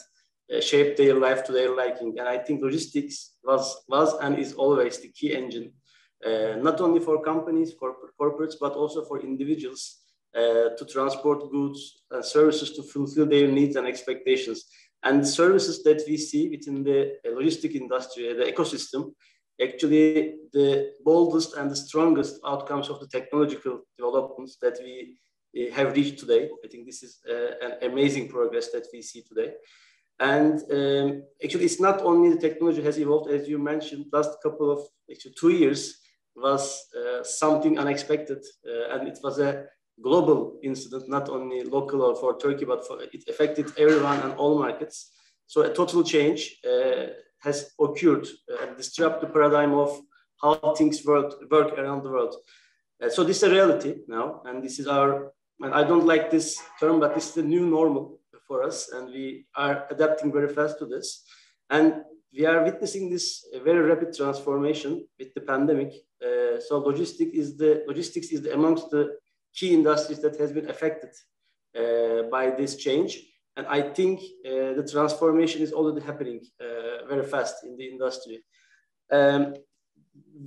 shape their life to their liking. And I think logistics was and is always the key engine, not only for companies, corporates, but also for individuals to transport goods and services to fulfill their needs and expectations. And the services that we see within the logistic industry, the ecosystem, actually the boldest and the strongest outcomes of the technological developments that we have reached today. I think this is an amazing progress that we see today. And actually, it's not only the technology has evolved, as you mentioned, last couple of, 2 years was something unexpected. And it was a global incident, not only local or for Turkey, but it affected everyone and all markets. So a total change has occurred and disrupt the paradigm of how things work around the world. So this is a reality now, and this is and I don't like this term, but this is the new normal for us, and we are adapting very fast to this. And we are witnessing this very rapid transformation with the pandemic. So logistics is amongst the key industries that has been affected by this change. And I think the transformation is already happening very fast in the industry.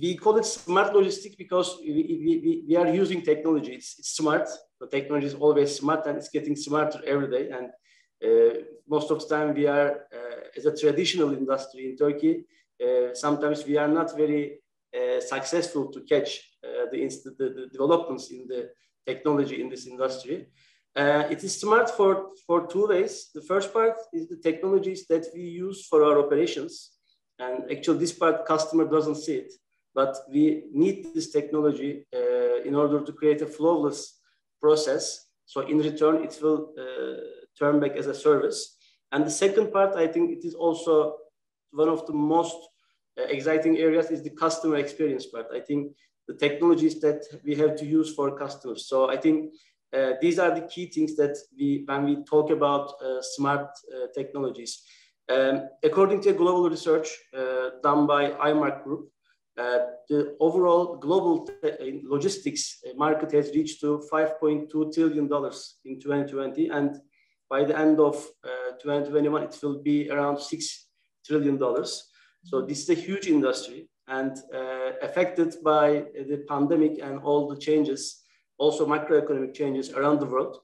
We call it smart logistics because we are using technology. It's smart. The technology is always smart, and it's getting smarter every day. And most of the time we are, as a traditional industry in Turkey, sometimes we are not very successful to catch the developments in the technology in this industry. It is smart for 2 ways. The first part is the technologies that we use for our operations. And actually this part customer doesn't see it, but we need this technology in order to create a flawless process. So in return, it will turn back as a service. And the second part, I think it is also one of the most exciting areas is the customer experience part. I think the technologies that we have to use for customers. So I think these are the key things that when we talk about smart technologies. According to a global research done by IMARC Group, the overall global logistics market has reached to $5.2 trillion in 2020. And by the end of 2021, it will be around $6 trillion. So this is a huge industry, and affected by the pandemic and all the changes, also macroeconomic changes around the world.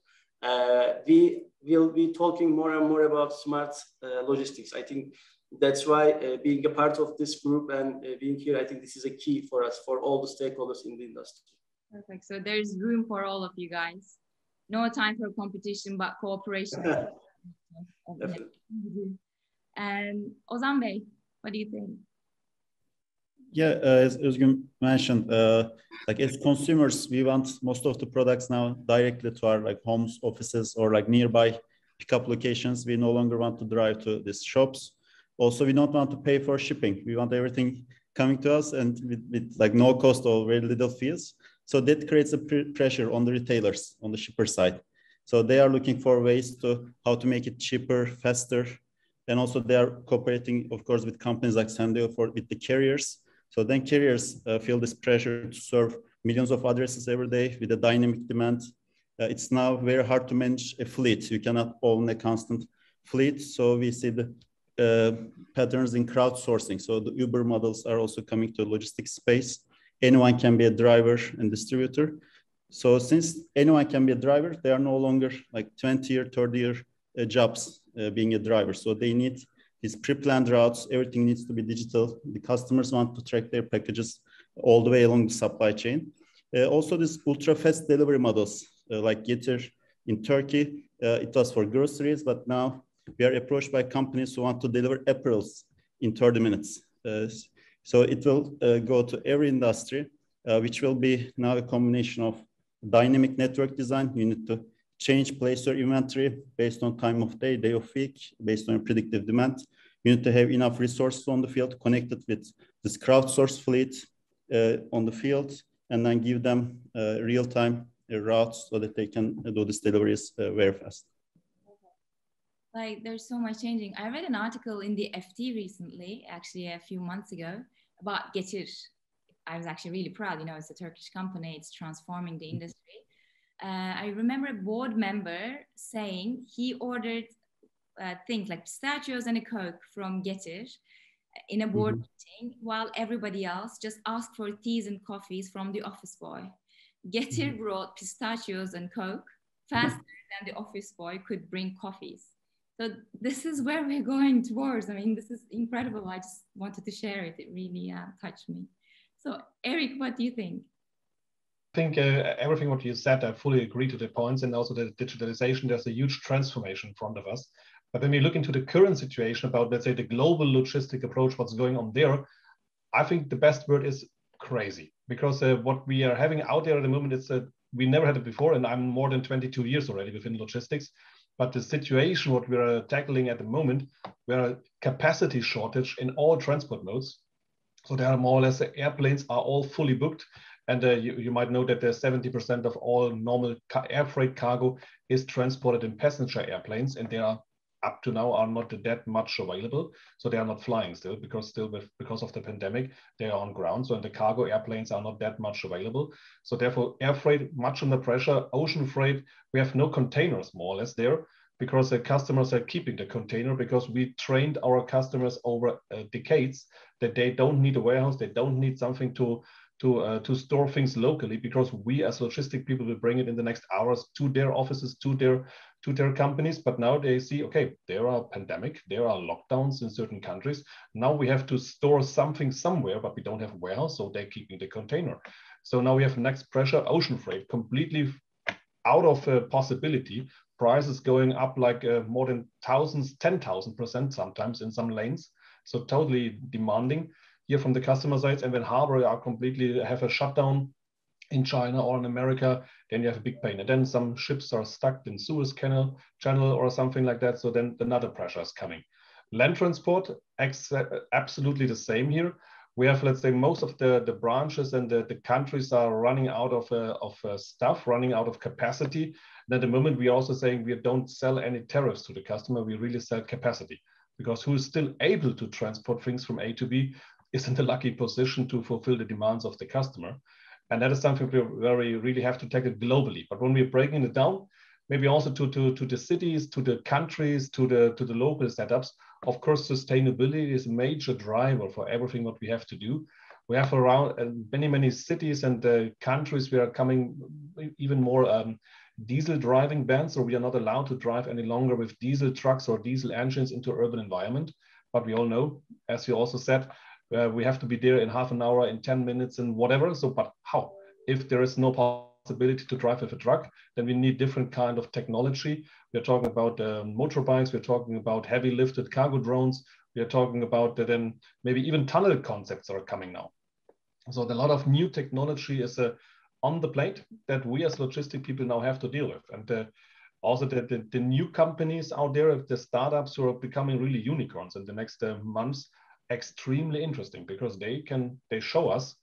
We will be talking more and more about smart logistics. I think That's why being a part of this group and being here, I think this is a key for us, for all the stakeholders in the industry. Perfect. So there's room for all of you guys. No time for competition, but cooperation. And Ozan Bey, what do you think? Yeah, as Özgün mentioned, like as consumers, we want most of the products now directly to our like homes, offices, or like nearby pickup locations. We no longer want to drive to these shops. Also, we don't want to pay for shipping. We want everything coming to us and with like no cost or very little fees. So that creates a pressure on the retailers, on the shipper side. So they are looking for ways to how to make it cheaper, faster. And also they are cooperating, of course, with companies like Sendeo with the carriers. So then carriers feel this pressure to serve millions of addresses every day with a dynamic demand. It's now very hard to manage a fleet. You cannot own a constant fleet. So we see the patterns in crowdsourcing. So the Uber models are also coming to logistics space. Anyone can be a driver and distributor. So since anyone can be a driver, they are no longer like 20-year, 30-year jobs being a driver. So they need these pre-planned routes. Everything needs to be digital. The customers want to track their packages all the way along the supply chain. Also, these ultra-fast delivery models like Getir in Turkey, it was for groceries, but now we are approached by companies who want to deliver apparels in 30 minutes. So it will go to every industry, which will be now a combination of dynamic network design. You need to place your inventory based on time of day, day of week, based on predictive demand. You need to have enough resources on the field connected with this crowdsourced fleet on the field, and then give them real-time routes so that they can do these deliveries very fast. Like there's so much changing. I read an article in the FT recently, actually a few months ago, about Getir. I was actually really proud, you know, it's a Turkish company, it's transforming the industry. I remember a board member saying he ordered things like pistachios and a Coke from Getir in a board meeting, while everybody else just asked for teas and coffees from the office boy. Getir brought pistachios and Coke faster than the office boy could bring coffees. So this is where we're going towards. I mean, this is incredible. I just wanted to share it. It really touched me. So Eric, what do you think? I think everything what you said, I fully agree to the points, and also the digitalization, there's a huge transformation in front of us. But when we look into the current situation about, let's say, the global logistic approach, what's going on there, I think the best word is crazy. Because what we are having out there at the moment, it's we never had it before, and I'm more than 22 years already within logistics. But the situation what we're tackling at the moment, we're a capacity shortage in all transport modes. So there are more or less the airplanes are all fully booked. And you might know that 70% of all normal air freight cargo is transported in passenger airplanes, and they are up to now are not that much available. So they are not flying still because of the pandemic, they are on ground. So the cargo airplanes are not that much available. So therefore air freight much under pressure. Ocean freight, we have no containers more or less there, because the customers are keeping the container, because we trained our customers over decades that they don't need a warehouse, they don't need something to store things locally, because we as logistic people will bring it in the next hours to their offices, to their companies. But now they see, okay, there are pandemic, there are lockdowns in certain countries. Now we have to store something somewhere, but we don't have a warehouse, so they're keeping the container. So now we have next pressure, ocean freight, completely out of possibility. Prices going up like more than 10,000% sometimes in some lanes. So totally demanding here from the customer sides. And when harbor are completely have a shutdown in China or in America, then you have a big pain. And then some ships are stuck in Suez channel or something like that. So then another pressure is coming. Land transport, absolutely the same here. We have, let's say, most of the branches and the countries are running out of stuff, running out of capacity. And at the moment, we are also saying we don't sell any tariffs to the customer. We really sell capacity, because who is still able to transport things from A to B is in the lucky position to fulfill the demands of the customer. And that is something where we really have to take it globally. But when we're breaking it down, maybe also to the cities, to the countries, to the local setups, of course, sustainability is a major driver for everything what we have to do. We have around many cities and countries we are coming even more diesel driving bans, so we are not allowed to drive any longer with diesel trucks or diesel engines into urban environment. but we all know, as you also said, we have to be there in half an hour, in 10 minutes, and whatever. So, but how? If there is no possibility to drive with a truck, then we need different kind of technology. We're talking about motorbikes. We're talking about heavy lifted cargo drones. We are talking about then maybe even tunnel concepts are coming now. So a lot of new technology is on the plate that we as logistic people now have to deal with. And also the new companies out there, the startups who are becoming really unicorns in the next months, extremely interesting because they show us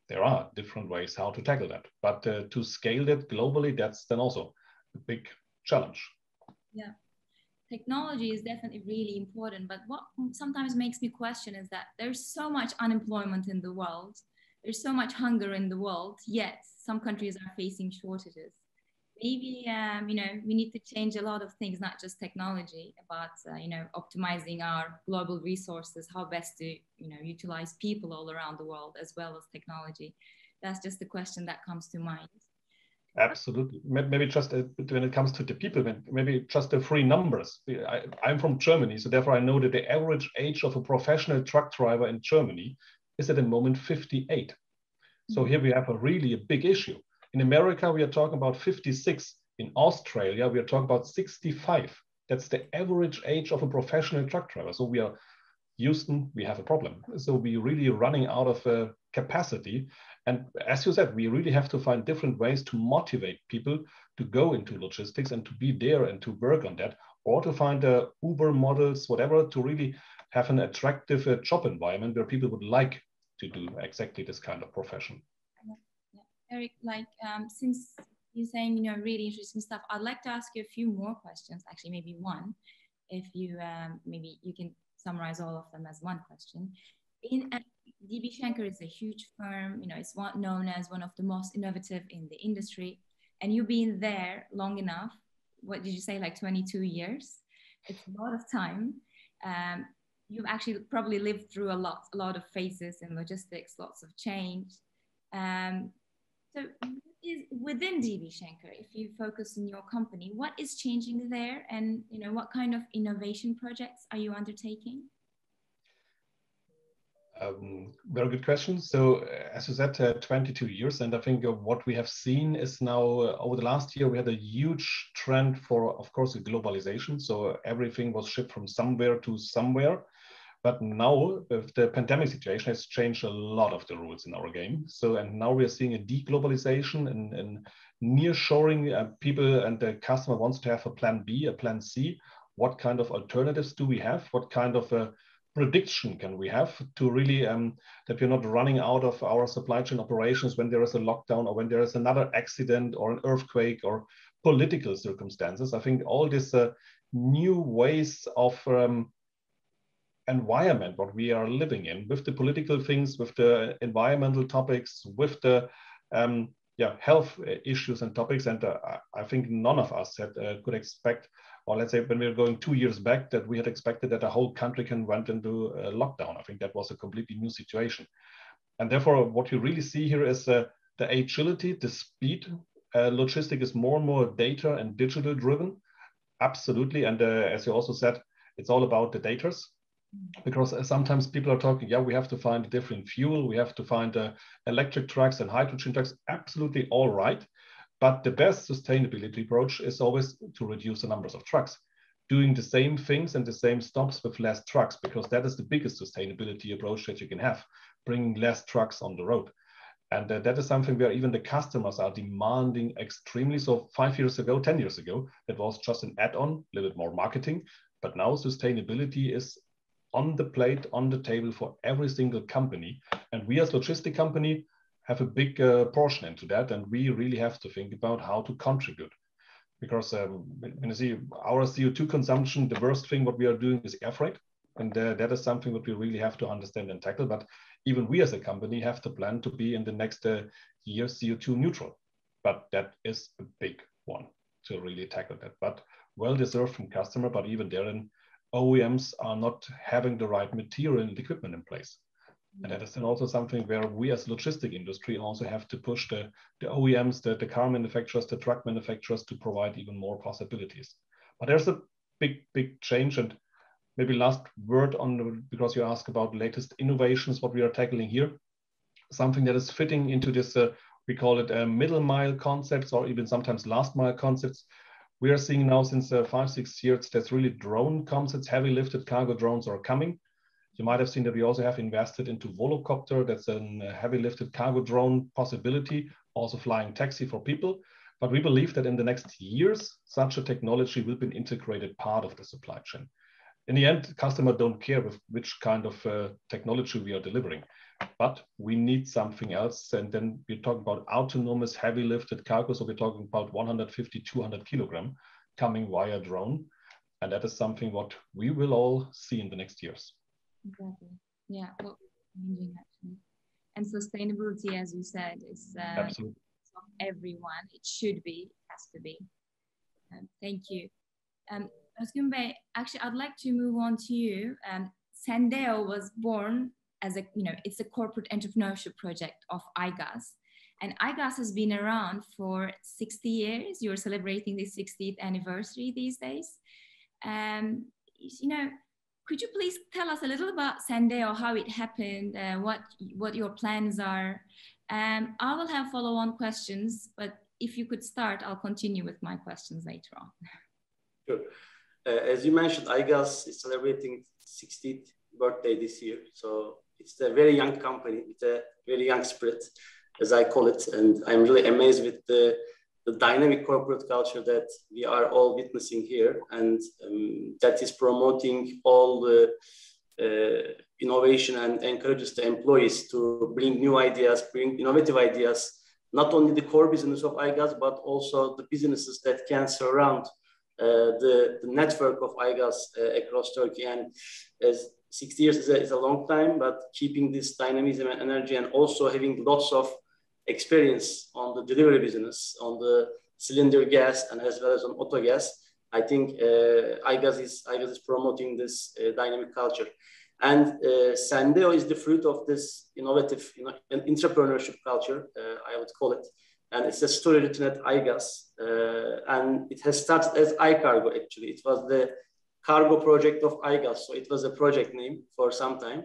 there are different ways how to tackle that. But to scale that globally, that's then also a big challenge. Yeah. Technology is definitely really important, but what sometimes makes me question is that there's so much unemployment in the world, there's so much hunger in the world, yet some countries are facing shortages. Maybe, we need to change a lot of things, not just technology, but, optimizing our global resources, how best to, utilize people all around the world as well as technology. That's just the question that comes to mind. Absolutely. Maybe just when it comes to the people, maybe just the three numbers. I'm from Germany, so therefore I know that the average age of a professional truck driver in Germany is at the moment 58. So here we have a big issue. In America, we are talking about 56. In Australia, we are talking about 65. That's the average age of a professional truck driver. So Houston, we have a problem. So we're really running out of capacity. And as you said, we really have to find different ways to motivate people to go into logistics and to be there and to work on that, or to find Uber models, whatever, to really have an attractive job environment where people would like to do exactly this kind of profession. Yeah. Eric, since you're saying, really interesting stuff, I'd like to ask you a few more questions, actually maybe one, if you, maybe you can summarize all of them as one question. DB Schenker is a huge firm, it's known as one of the most innovative in the industry, and you've been there long enough. What did you say, like 22 years? It's a lot of time. You've actually probably lived through a lot of phases in logistics, lots of change. So within DB Schenker, if you focus on your company, what is changing there, and what kind of innovation projects are you undertaking? Very good question. So as you said, 22 years. And I think what we have seen is now over the last year, we had a huge trend for, of course, globalization. So everything was shipped from somewhere to somewhere. But now the pandemic situation has changed a lot of the rules in our game. So, and now we are seeing a deglobalization and nearshoring. People and the customer wants to have a plan B, a plan C. What kind of alternatives do we have? What kind of prediction can we have to really that we're not running out of our supply chain operations when there is a lockdown or when there is another accident or an earthquake or political circumstances? I think all these new ways of environment what we are living in, with the political things, with the environmental topics, with the health issues and topics, and I think none of us could expect, or let's say when we were going 2 years back, that we had expected that a whole country can went into lockdown. I think that was a completely new situation. And therefore, what you really see here is the agility, the speed. Logistics is more and more data and digital driven. Absolutely. And as you also said, it's all about the datas. Because sometimes people are talking, we have to find a different fuel. We have to find electric trucks and hydrogen trucks. Absolutely all right. But the best sustainability approach is always to reduce the numbers of trucks, doing the same things and the same stops with less trucks, because that is the biggest sustainability approach that you can have, bringing less trucks on the road. And that is something where even the customers are demanding extremely. So 5 years ago, 10 years ago, that was just an add-on, a little bit more marketing. But now sustainability is on the plate, on the table for every single company. And we as logistic company have a big portion into that. And we really have to think about how to contribute. Because when you see our CO2 consumption, the worst thing what we are doing is air freight. And that is something that we really have to understand and tackle. But even we as a company have to plan to be in the next year CO2 neutral. But that is a big one to really tackle that. But well deserved from customer, but even therein, OEMs are not having the right material and equipment in place. And that is then also something where we as logistic industry also have to push the OEMs, the car manufacturers, the truck manufacturers to provide even more possibilities. But there's a big change. And Maybe last word on, because you asked about latest innovations, what we are tackling here. Something that is fitting into this, we call it middle mile concepts, or even sometimes last mile concepts. We are seeing now since 5-6 years that really drone concepts, heavy lifted cargo drones are coming. You might have seen that we also have invested into Volocopter. That's a heavy lifted cargo drone possibility, also flying taxi for people. But we believe that in the next years, such a technology will be an integrated part of the supply chain. In the end, customers don't care with which kind of technology we are delivering, but we need something else. And then we're talking about autonomous heavy lifted cargo. So we're talking about 150, 200 kilogram coming via drone. And that is something what we will all see in the next years. Exactly. Yeah. Well, changing actually. And sustainability, as you said, is absolutely of everyone. It should be, it has to be. Thank you. Özgün Bey, actually, I'd like to move on to you. Sendeo was born as a, it's a corporate entrepreneurship project of AYGAZ. And AYGAZ has been around for 60 years. You're celebrating the 60th anniversary these days. Could you please tell us a little about Sendeo, how it happened, what your plans are? I will have follow-on questions, but if you could start, I'll continue with my questions later on. Sure. As you mentioned, AYGAZ is celebrating 60th birthday this year. So it's a very young company with a very young spirit, as I call it. And I'm really amazed with the dynamic corporate culture that we are all witnessing here. And that is promoting all the innovation and encourages the employees to bring new ideas, bring innovative ideas, not only the core business of AYGAZ, but also the businesses that can surround the network of AYGAZ across Turkey. And as 60 years is a long time, but keeping this dynamism and energy and also having lots of experience on the delivery business, on the cylinder gas and as well as on auto gas, I think AYGAZ is promoting this dynamic culture. And Sendeo is the fruit of this innovative entrepreneurship culture, I would call it. And it's a story written at AYGAZ. And it has started as iCargo, actually. It was the cargo project of AYGAZ. So it was a project name for some time.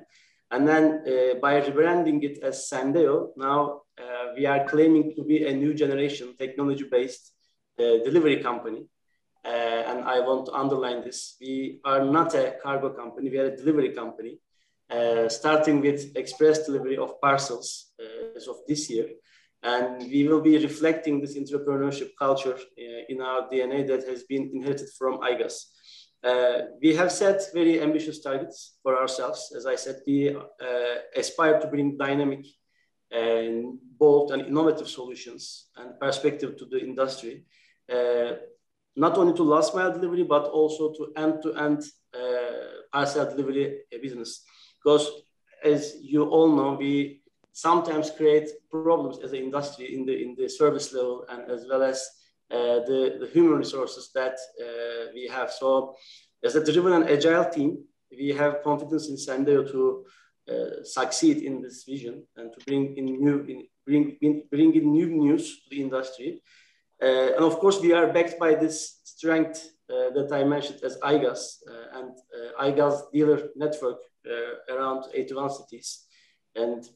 And then by rebranding it as Sendeo, now we are claiming to be a new generation technology-based delivery company. And I want to underline this. We are not a cargo company, we are a delivery company, starting with express delivery of parcels as of this year. And we will be reflecting this entrepreneurship culture in our DNA that has been inherited from AYGAZ. We have set very ambitious targets for ourselves. As I said, we aspire to bring dynamic and bold and innovative solutions and perspective to the industry, not only to last mile delivery, but also to end-to-end parcel delivery business. Because as you all know, we sometimes create problems as an industry in the service level and as well as the human resources that we have. So as a driven and agile team, we have confidence in Sendeo to succeed in this vision and to bring in new news to the industry. And of course, we are backed by this strength that I mentioned as AYGAZ and AYGAZ dealer network around 81 cities. And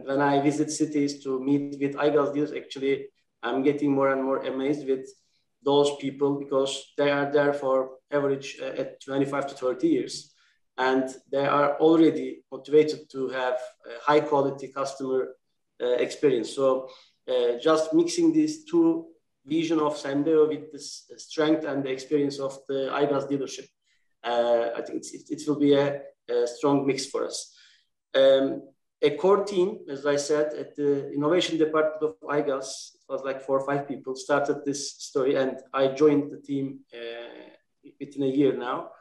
when I visit cities to meet with AYGAZ dealers, actually, I'm getting more and more amazed with those people because they are there for average at 25 to 30 years. And they are already motivated to have high quality customer experience. So just mixing these two vision of Sendeo with this strength and the experience of the AYGAZ dealership, I think it will be a strong mix for us. A core team, as I said, at the innovation department of AYGAZ, it was like 4 or 5 people, started this story, and I joined the team within a year now.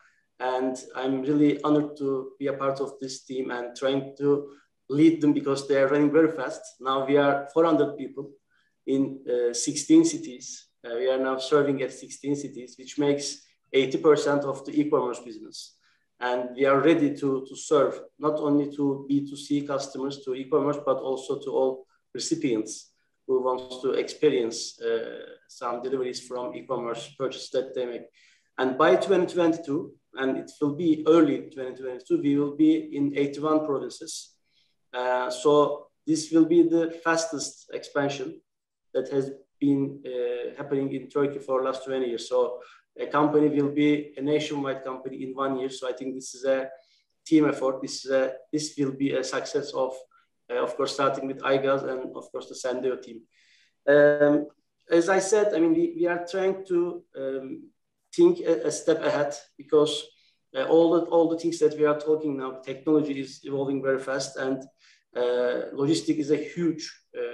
And I'm really honored to be a part of this team and trying to lead them because they are running very fast. Now we are 400 people in 16 cities. We are now serving at 16 cities, which makes 80% of the e-commerce business. And we are ready to serve not only to B2C customers, to e-commerce, but also to all recipients who want to experience some deliveries from e-commerce purchases that they make. And by 2022, and it will be early 2022, we will be in 81 provinces. So this will be the fastest expansion that has been happening in Turkey for the last 20 years. So a company will be a nationwide company in 1 year. So I think this is a team effort. This will be a success of course, starting with AYGAZ and of course the Sendeo team. As I said, I mean, we are trying to think a step ahead, because all the things that we are talking now, technology is evolving very fast, and logistics is a huge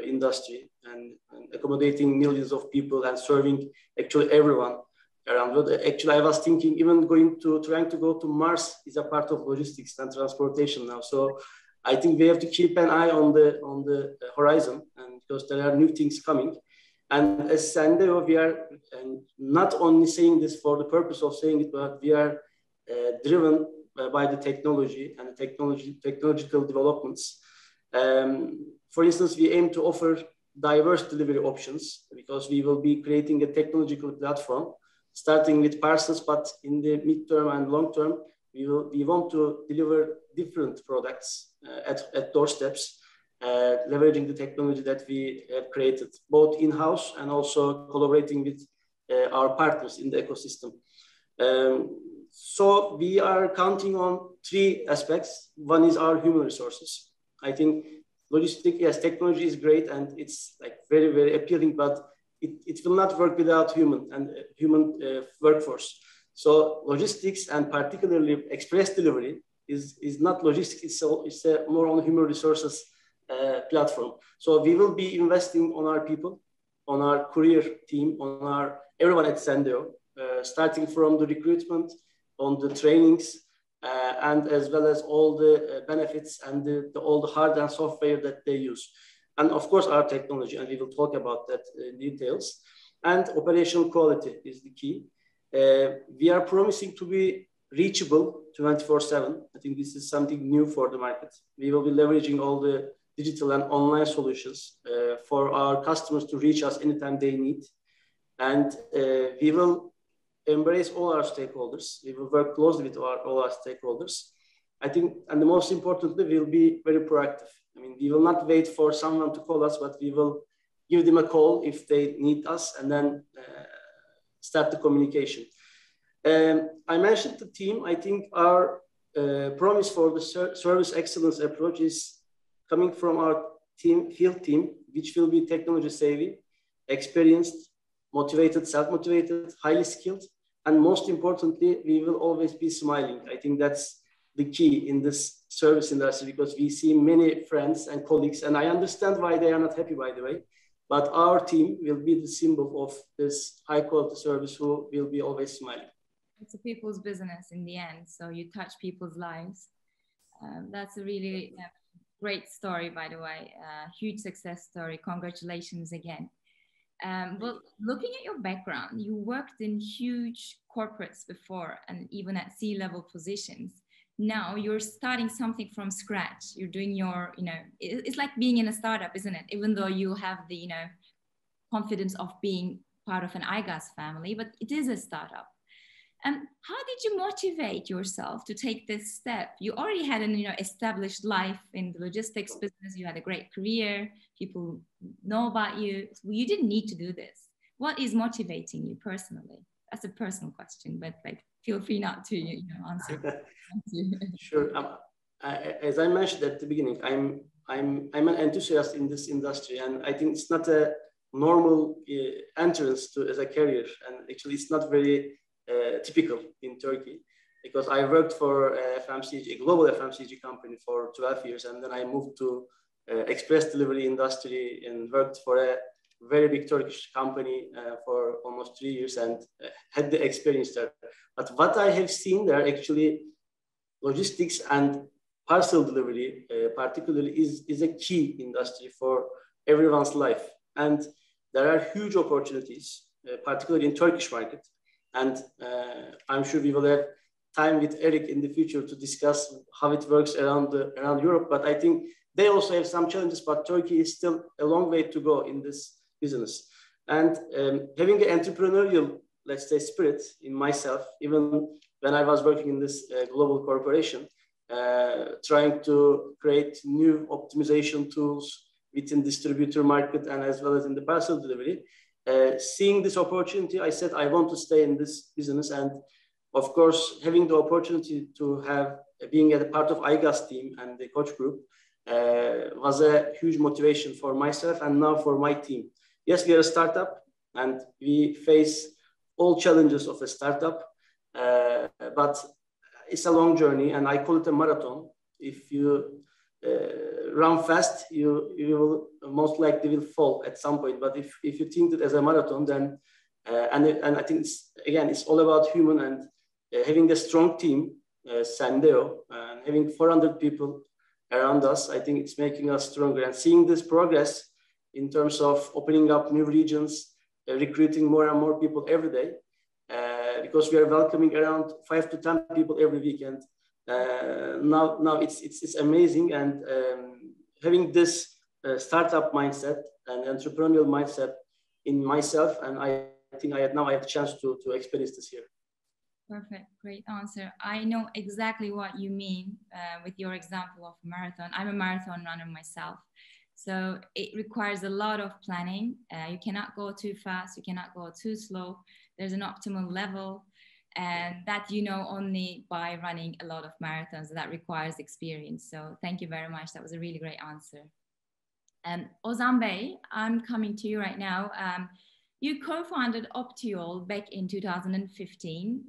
industry and accommodating millions of people and serving actually everyone around the world. Actually, I was thinking even trying to go to Mars is a part of logistics and transportation now. So I think we have to keep an eye on the horizon, and because there are new things coming. And as Sendeo, we are not only saying this for the purpose of saying it, but we are driven by the technology and technological developments. For instance, we aim to offer diverse delivery options, because we will be creating a technological platform, starting with parcels, but in the midterm and long term, we want to deliver different products at doorsteps, leveraging the technology that we have created, both in-house and also collaborating with our partners in the ecosystem. So we are counting on 3 aspects. One is our human resources. I think logistics, yes, technology is great and it's like very, very appealing, but it will not work without human workforce. So logistics, and particularly express delivery, is not logistics. It's a more on human resources platform. So we will be investing on our people, on our career team, on everyone at Sendeo, starting from the recruitment, on the trainings, and as well as all the benefits and all the hard and software that they use. And of course, our technology, and we will talk about that in details. And operational quality is the key. We are promising to be reachable 24/7. I think this is something new for the market. We will be leveraging all the digital and online solutions for our customers to reach us anytime they need. And we will embrace all our stakeholders. We will work closely with all our stakeholders. I think, and the most importantly, we'll be very proactive. I mean, we will not wait for someone to call us, but we will give them a call if they need us, and then start the communication. I mentioned the team. I think our promise for the service excellence approach is coming from our field team, which will be technology savvy, experienced, motivated, self-motivated, highly skilled, and most importantly, we will always be smiling. I think that's the key in this service industry, because we see many friends and colleagues, and I understand why they are not happy, by the way, but our team will be the symbol of this high quality service who will be always smiling. It's a people's business in the end, so you touch people's lives. That's a really great story, by the way, huge success story. Congratulations again. But looking at your background, you worked in huge corporates before and even at C-level positions. Now you're starting something from scratch. You're doing your, it's like being in a startup, isn't it? Even though you have the, confidence of being part of an AYGAZ family, but it is a startup. And how did you motivate yourself to take this step? You already had an established life in the logistics business. You had a great career. People know about you. You didn't need to do this. What is motivating you personally? That's a personal question, but feel free not to answer. Sure. As I mentioned at the beginning, I'm an enthusiast in this industry, and I think it's not a normal entrance to as a career, and actually it's not very typical in Turkey, because I worked for a global FMCG company for 12 years, and then I moved to express delivery industry and worked for a very big Turkish company for almost 3 years and had the experience there. But what I have seen there, actually, logistics and parcel delivery particularly is a key industry for everyone's life. And there are huge opportunities, particularly in Turkish market. And I'm sure we will have time with Eric in the future to discuss how it works around Europe. But I think they also have some challenges, but Turkey is still a long way to go in this business. And having an entrepreneurial, let's say, spirit in myself, even when I was working in this global corporation, trying to create new optimization tools within distributor market and as well as in the parcel delivery. Seeing this opportunity, I said, I want to stay in this business. And of course, having the opportunity to have, being a part of AYGAZ team and the coach group was a huge motivation for myself and now for my team. Yes, we are a startup and we face all challenges of a startup, but it's a long journey and I call it a marathon. If you run fast, you will most likely will fall at some point. But if you think it as a marathon, then and I think it's all about human and having a strong team, Sandeo, and having 400 people around us. I think it's making us stronger. And seeing this progress in terms of opening up new regions, recruiting more and more people every day, because we are welcoming around 5 to 10 people every weekend. Now it's amazing, and having this startup mindset and entrepreneurial mindset in myself, and I think I have the chance to experience this here. Perfect, great answer. I know exactly what you mean with your example of marathon. I'm a marathon runner myself, so it requires a lot of planning. You cannot go too fast, you cannot go too slow. There's an optimal level. And that you know only by running a lot of marathons. That requires experience. So thank you very much. That was a really great answer. Ozan Bey, I'm coming to you right now. You co-founded Optiol back in 2015.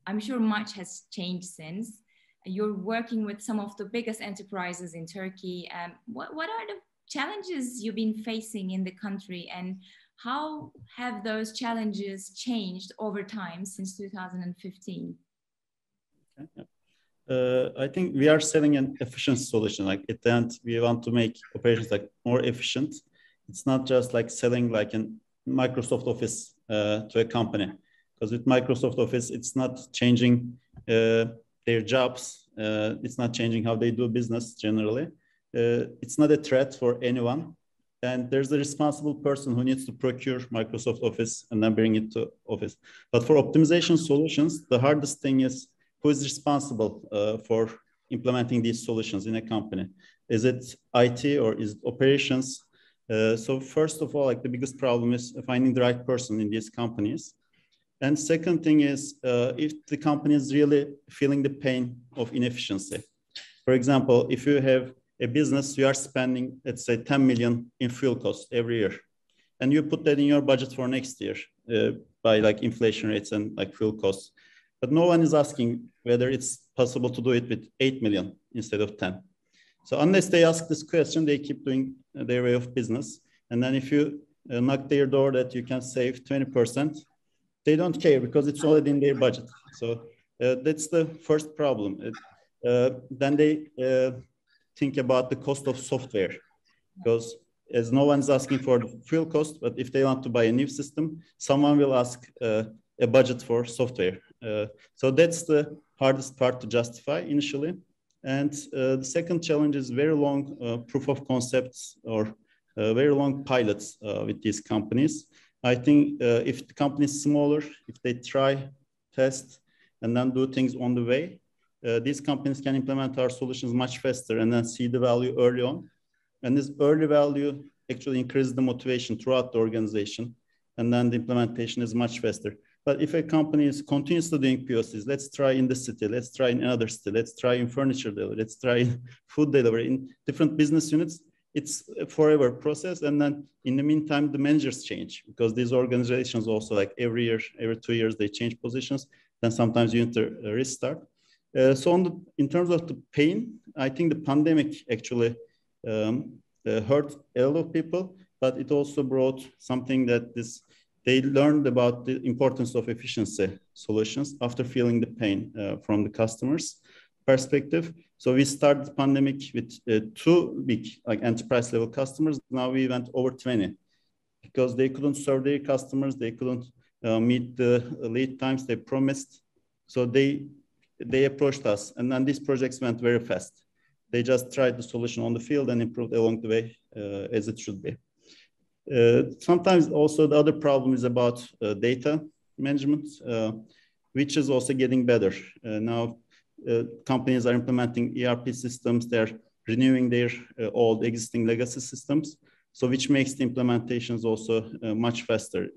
I'm sure much has changed since. You're working with some of the biggest enterprises in Turkey. What are the challenges you've been facing in the country, and how have those challenges changed over time since 2015? I think we are selling an efficient solution. Like at the end, we want to make operations like more efficient. It's not just like selling like a Microsoft Office to a company, because with Microsoft Office, it's not changing their jobs. It's not changing how they do business generally. It's not a threat for anyone. And there's a responsible person who needs to procure Microsoft Office and then bring it to Office. But for optimization solutions, the hardest thing is who is responsible for implementing these solutions in a company. Is it IT or is it operations? So first of all, like the biggest problem is finding the right person in these companies. And second thing is if the company is really feeling the pain of inefficiency. For example, if you have a business, you are spending, let's say, 10 million in fuel costs every year. And you put that in your budget for next year by like inflation rates and like fuel costs. But no one is asking whether it's possible to do it with 8 million instead of 10. So unless they ask this question, they keep doing their way of business. And then if you knock their door that you can save 20%, they don't care because it's already in their budget. So that's the first problem. Then they think about the cost of software, because as no one's asking for the fuel cost, but if they want to buy a new system, someone will ask a budget for software. So that's the hardest part to justify initially. And the second challenge is very long proof of concepts or very long pilots with these companies. I think if the company is smaller, if they try, test, and then do things on the way, these companies can implement our solutions much faster and then see the value early on. And this early value actually increases the motivation throughout the organization. And then the implementation is much faster. But if a company is continuously doing POCs, let's try in this city, let's try in another city, let's try in furniture delivery, let's try in food delivery, in different business units, it's a forever process. And then in the meantime, the managers change, because these organizations also, like every year, every 2 years, they change positions. Then sometimes you need to restart. So in terms of the pain, I think the pandemic actually hurt a lot of people, but it also brought something that they learned about the importance of efficiency solutions after feeling the pain from the customers' perspective. So we started the pandemic with 2 big like enterprise level customers. Now we went over 20 because they couldn't serve their customers. They couldn't meet the lead times they promised. So they approached us, and then these projects went very fast. They just tried the solution on the field and improved along the way as it should be. Sometimes also the other problem is about data management. which is also getting better. Now, companies are implementing ERP systems. They're renewing their old existing legacy systems. So which makes the implementations also much faster.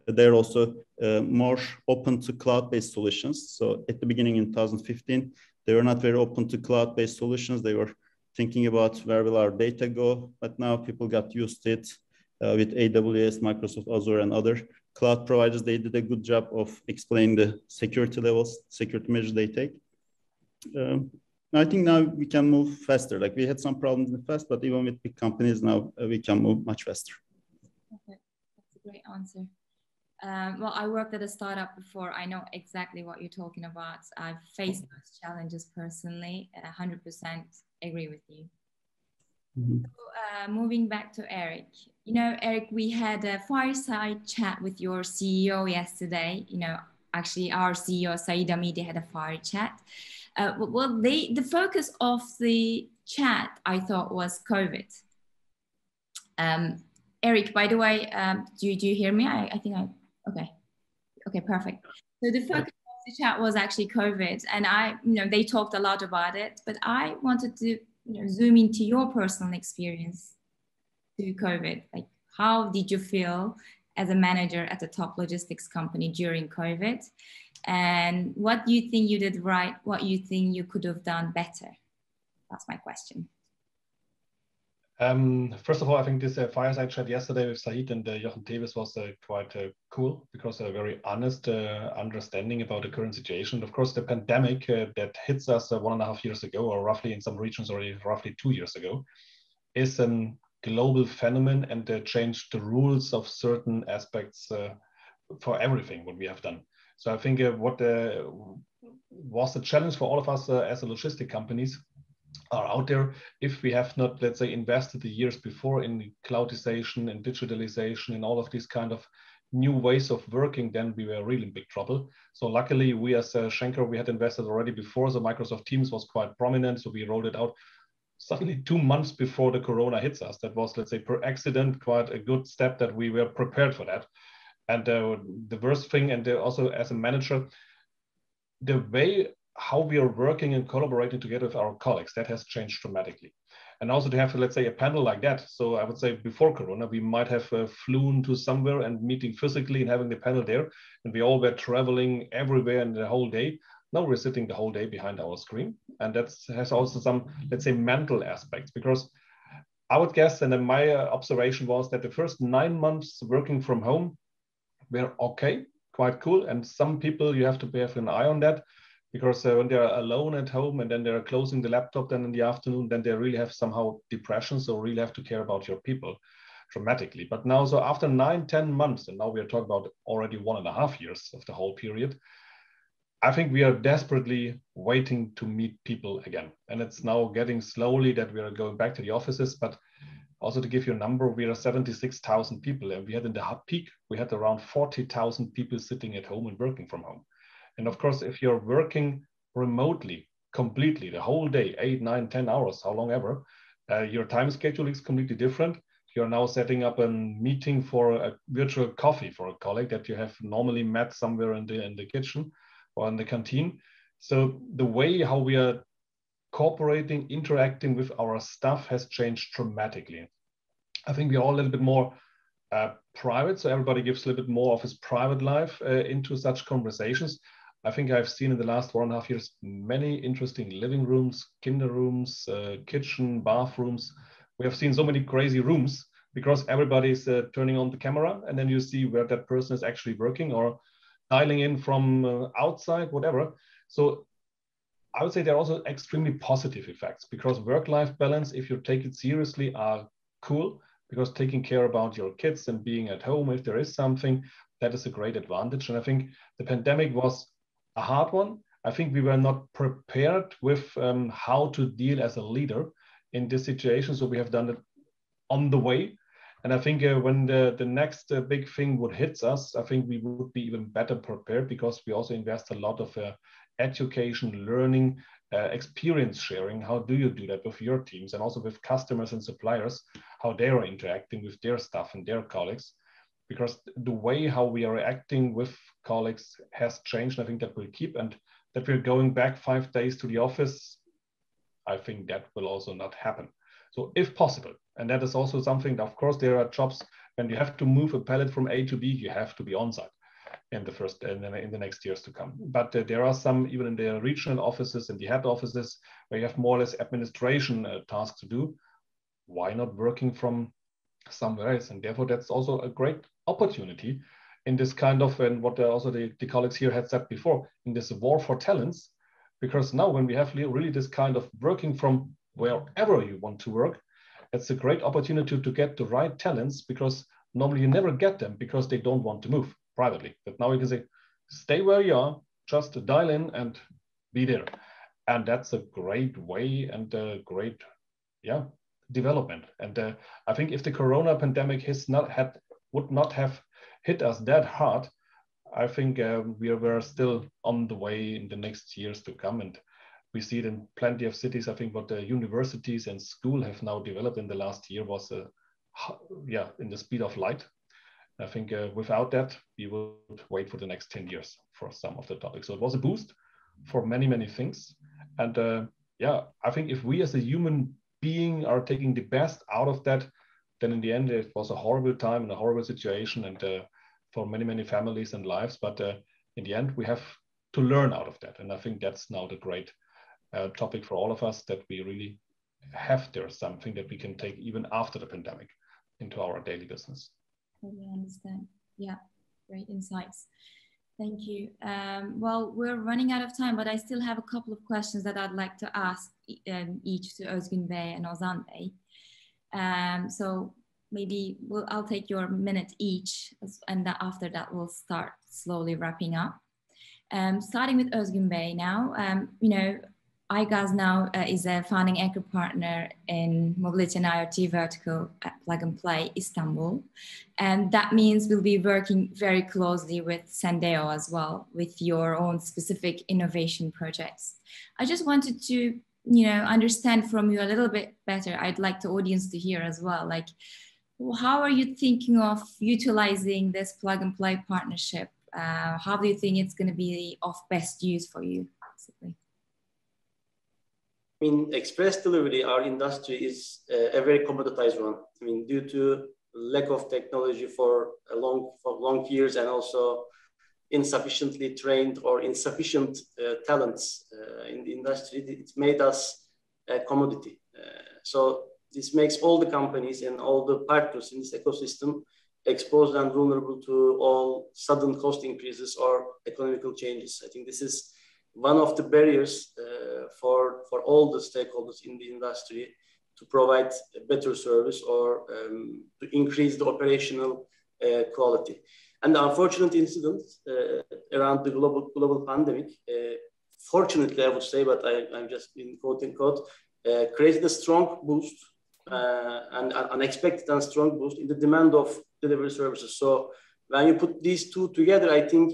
They're also more open to cloud-based solutions. So at the beginning in 2015, they were not very open to cloud-based solutions. They were thinking about where will our data go, but now people got used to it with AWS, Microsoft Azure, and other cloud providers. They did a good job of explaining the security levels, security measures they take. I think now we can move faster. Like we had some problems in the past, but even with big companies now, we can move much faster. Okay, that's a great answer. Well, I worked at a startup before. I know exactly what you're talking about. I've faced those challenges personally. 100% agree with you. Mm-hmm. So, moving back to Eric. You know, Eric, we had a fireside chat with your CEO yesterday. You know, actually our CEO, Saeed Amidi, had a fire chat. Well, the focus of the chat, I thought, was COVID. Eric, by the way, do you hear me? I think okay, perfect. So the focus of the chat was actually COVID, and they talked a lot about it, but I wanted to zoom into your personal experience to COVID. Like, how did you feel as a manager at a top logistics company during COVID? And what do you think you did right? What you think you could have done better? That's my question. First of all, I think this fireside chat yesterday with Saeed and Jochen Tevis was quite cool, because a very honest understanding about the current situation. Of course, the pandemic that hits us 1.5 years ago, or roughly in some regions already roughly 2 years ago, is a global phenomenon and changed the rules of certain aspects for everything what we have done. So I think what was the challenge for all of us as a logistic companies are out there, if we have not, let's say, invested the years before in cloudization and digitalization and all of these kind of new ways of working, then we were really in big trouble. So luckily, we as Schenker, we had invested already before. So Microsoft Teams was quite prominent. So we rolled it out suddenly 2 months before the corona hits us. That was, let's say, per accident, quite a good step that we were prepared for that. And the worst thing, and also as a manager, the way how we are working and collaborating together with our colleagues, that has changed dramatically. And also to have, let's say, a panel like that. So I would say before Corona, we might have flown to somewhere and meeting physically and having the panel there. And we all were traveling everywhere in the whole day. Now we're sitting the whole day behind our screen. And that has also some, let's say, mental aspects, because I would guess, and then my observation was that the first 9 months working from home were okay, quite cool. And some people, you have to have an eye on that, because when they're alone at home and then they're closing the laptop then in the afternoon, then they really have somehow depression. So really have to care about your people dramatically. But now, so after 9-10 months, and now we are talking about already 1.5 years of the whole period, I think we are desperately waiting to meet people again. And it's now getting slowly that we are going back to the offices. But also to give you a number, we are 76,000 people. And we had in the peak, we had around 40,000 people sitting at home and working from home. And of course, if you're working remotely, completely, the whole day, 8, 9, 10 hours, how long ever, your time schedule is completely different. You're now setting up a meeting for a virtual coffee for a colleague that you have normally met somewhere in the kitchen or in the canteen. So the way how we are cooperating, interacting with our staff has changed dramatically. I think we are all a little bit more private, so everybody gives a little bit more of his private life into such conversations. I think I've seen in the last 1.5 years many interesting living rooms, kinder rooms, kitchen, bathrooms. We have seen so many crazy rooms because everybody is turning on the camera, and then you see where that person is actually working or dialing in from outside, whatever. So I would say there are also extremely positive effects, because work-life balance, if you take it seriously, are cool, because taking care about your kids and being at home, if there is something, that is a great advantage. And I think the pandemic was a hard one. I think we were not prepared with how to deal as a leader in this situation. So we have done it on the way. And I think when the next big thing would hit us, I think we would be even better prepared, because we also invest a lot of education, learning, experience sharing. How do you do that with your teams, and also with customers and suppliers, how they are interacting with their staff and their colleagues. because the way how we are reacting with colleagues has changed. I think that will keep, and that we're going back 5 days to the office, I think that will also not happen. So if possible, and that is also something, of course, there are jobs when you have to move a pallet from A to B, you have to be on site in the next years to come. But there are some, even in the regional offices and the head offices, where you have more or less administration tasks to do. Why not working from somewhere else? And therefore, that's also a great opportunity in this kind of, and what also the colleagues here had said before, in this war for talents, because now when we have really this kind of working from wherever you want to work, it's a great opportunity to get the right talents, because normally you never get them because they don't want to move privately. But now you can say, stay where you are, just dial in and be there. And that's a great way and a great, development. And I think if the Corona pandemic would not have hit us that hard, I think we were still on the way in the next years to come. And we see it in plenty of cities. I think what the universities and school have now developed in the last year was, in the speed of light. I think without that, we would wait for the next 10 years for some of the topics. So it was a boost for many, many things. And I think if we as a human being are taking the best out of that, then in the end, it was a horrible time and a horrible situation, and for many, many families and lives. But in the end, we have to learn out of that. And I think that's now the great topic for all of us, that we really have there something that we can take even after the pandemic into our daily business. Totally understand. Yeah, great insights. Thank you. Well, we're running out of time, but I still have a couple of questions that I'd like to ask each to Özgün Bey and Ozan Bey. So maybe I'll take your minute each, and after that we'll start slowly wrapping up. Starting with Özgün Bey now. AYGAZ now is a founding anchor partner in Mobility and IoT vertical at Plug and Play Istanbul. And that means we'll be working very closely with Sendeo as well, with your own specific innovation projects. I just wanted to, understand from you a little bit better. I'd like the audience to hear as well, like, how are you thinking of utilizing this Plug and Play partnership? How do you think it's going to be of best use for you, basically? Express delivery, our industry is a very commoditized one. Due to lack of technology for long years, and also insufficiently trained or insufficient talents in the industry, it made us a commodity. So this makes all the companies and all the partners in this ecosystem exposed and vulnerable to all sudden cost increases or economical changes. I think this is one of the barriers for all the stakeholders in the industry to provide a better service or to increase the operational quality. And the unfortunate incident around the global pandemic, fortunately I would say, but I'm just in quote unquote, created a strong boost and an unexpected and strong boost in the demand of delivery services. So when you put these two together, I think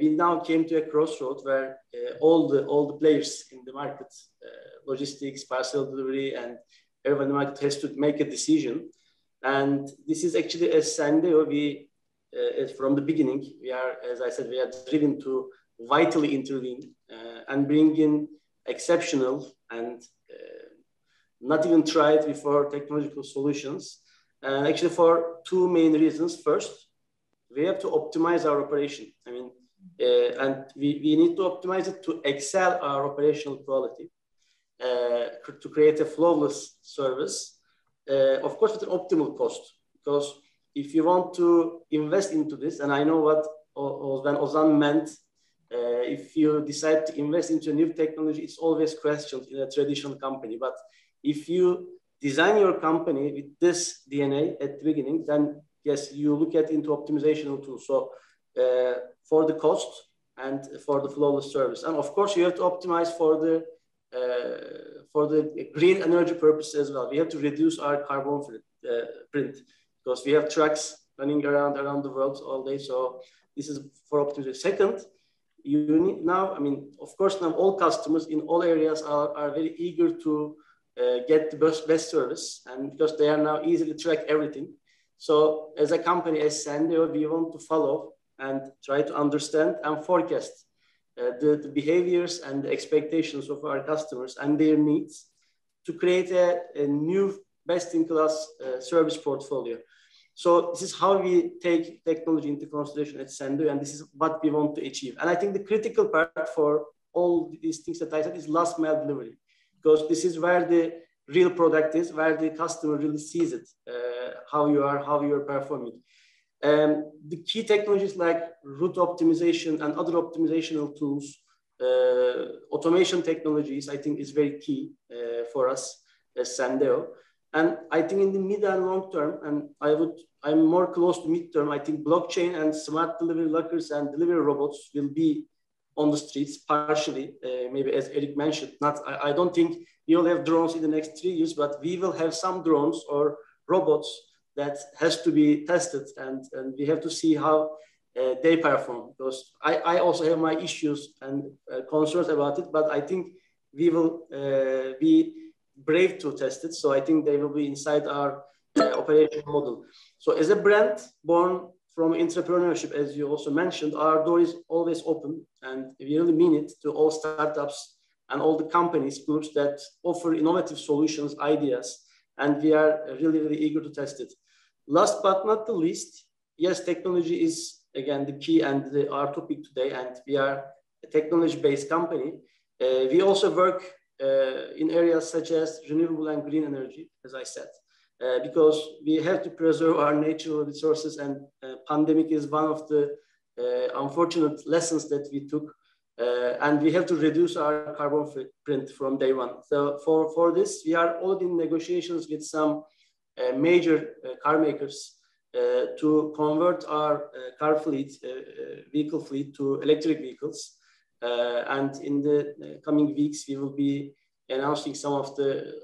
we now came to a crossroad where all the players in the market, logistics, parcel delivery, and everyone in the market has to make a decision. And this is actually, as Sendeo, from the beginning, we are, as I said, we are driven to vitally intervene and bring in exceptional and not even tried before technological solutions. And actually for two main reasons. First, we have to optimize our operation. And we need to optimize it to excel our operational quality, to create a flawless service, of course, with an optimal cost. Because if you want to invest into this, and I know what when Ozan meant, if you decide to invest into a new technology, it's always questioned in a traditional company. But if you design your company with this DNA at the beginning, then yes, you look into optimization tools. So for the cost and for the flawless service. And of course, you have to optimize for the green energy purpose as well. We have to reduce our carbon print because we have trucks running around the world all day. So this is for optimization. Second, you need now, of course, now all customers in all areas are very eager to get the best service, and because they are now easily track everything. So as a company, as Sendeo, we want to follow and try to understand and forecast the behaviors and the expectations of our customers and their needs to create a new best-in-class service portfolio. So this is how we take technology into consideration at Sendeo, and this is what we want to achieve. And I think the critical part for all these things that I said is last mile delivery, because this is where the real product is, where the customer really sees it, how you are performing. The key technologies like Rota Optimization and other optimizational tools, automation technologies, I think is very key for us as Sendeo. And I think in the mid and long term, and I'm more close to midterm, I think blockchain and smart delivery lockers and delivery robots will be on the streets partially, maybe as Eric mentioned. I don't think we will have drones in the next 3 years, but we will have some drones or robots that has to be tested, and we have to see how they perform. Because I also have my issues and concerns about it, but I think we will be brave to test it. So I think they will be inside our operation model. So as a brand born from entrepreneurship, as you also mentioned, our door is always open, and we really mean it to all startups and all the companies, groups that offer innovative solutions, ideas, and we are really, really eager to test it. Last but not the least, yes, technology is again the key and our topic today, and we are a technology-based company. We also work in areas such as renewable and green energy, as I said, because we have to preserve our natural resources, and pandemic is one of the unfortunate lessons that we took, and we have to reduce our carbon footprint from day one. So for this, we are already in negotiations with some major car makers to convert our car fleet, vehicle fleet to electric vehicles. And in the coming weeks, we will be announcing some of the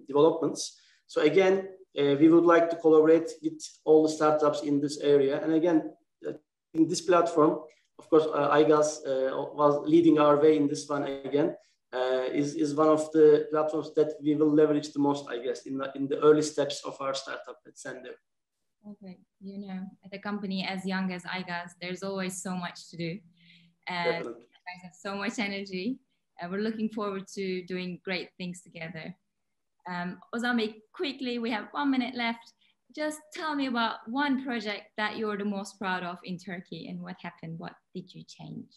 developments. So again, we would like to collaborate with all the startups in this area. And again, in this platform, of course, AYGAZ was leading our way in this one again, is one of the platforms that we will leverage the most, I guess, in the early steps of our startup at Sendeo. Okay, you know, at a company as young as AYGAZ, there's always so much to do. And you guys have so much energy. We're looking forward to doing great things together. Ozan Bey, quickly, we have 1 minute left. Just tell me about one project that you're the most proud of in Turkey, and what happened? What did you change?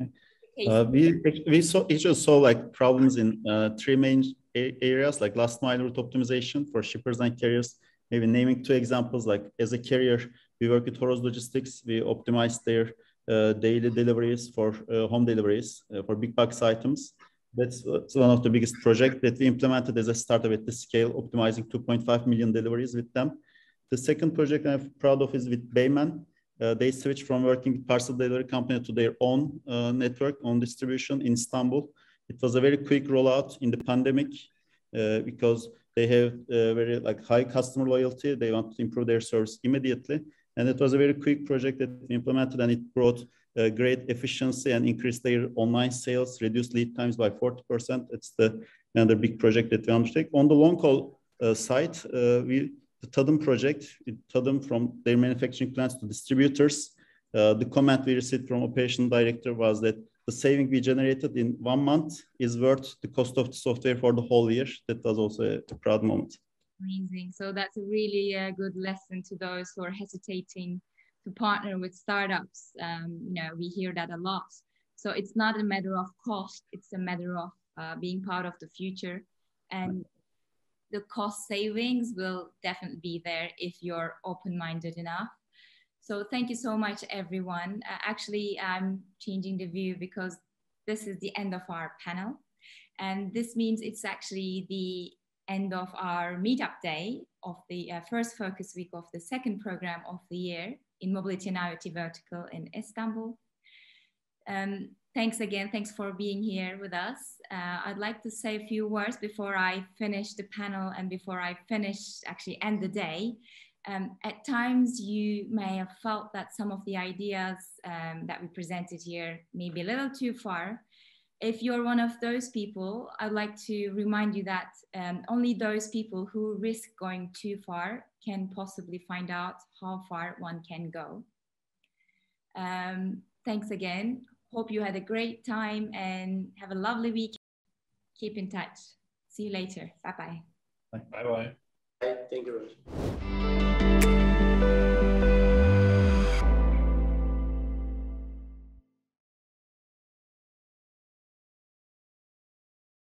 Okay. We saw like problems in 3 main areas, like last mile route optimization for shippers and carriers. Maybe naming 2 examples, like as a carrier, we work with Horoz Logistics. We optimize their daily deliveries for home deliveries for big box items. That's one of the biggest projects that we implemented as a startup at this scale, optimizing 2.5 million deliveries with them. The second project I'm proud of is with Bayman. They switched from working with parcel delivery company to their own network, own distribution in Istanbul. It was a very quick rollout in the pandemic because they have very high customer loyalty. They want to improve their service immediately. And it was a very quick project that we implemented, and it brought great efficiency and increased their online sales, reduced lead times by 40%. It's another big project that we undertake. On the long haul side, the Tadım project, Tadım from their manufacturing plants to distributors. The comment we received from operations director was that the saving we generated in 1 month is worth the cost of the software for the whole year. That was also a proud moment. Amazing. So that's a really good lesson to those who are hesitating to partner with startups. You know, we hear that a lot. So it's not a matter of cost, it's a matter of being part of the future. And the cost savings will definitely be there if you're open-minded enough. So thank you so much, everyone. Actually, I'm changing the view because this is the end of our panel. And this means it's actually the end of our meetup day of the first focus week of the second program of the year in Mobility and IoT Vertical in Istanbul. Thanks again. Thanks for being here with us. I'd like to say a few words before I finish the panel and before I end the day. At times, you may have felt that some of the ideas that we presented here may be a little too far, If you're one of those people, I'd like to remind you that only those people who risk going too far can possibly find out how far one can go. Thanks again. Hope you had a great time and have a lovely week. Keep in touch. See you later. Bye-bye. Bye-bye. Thank you very much.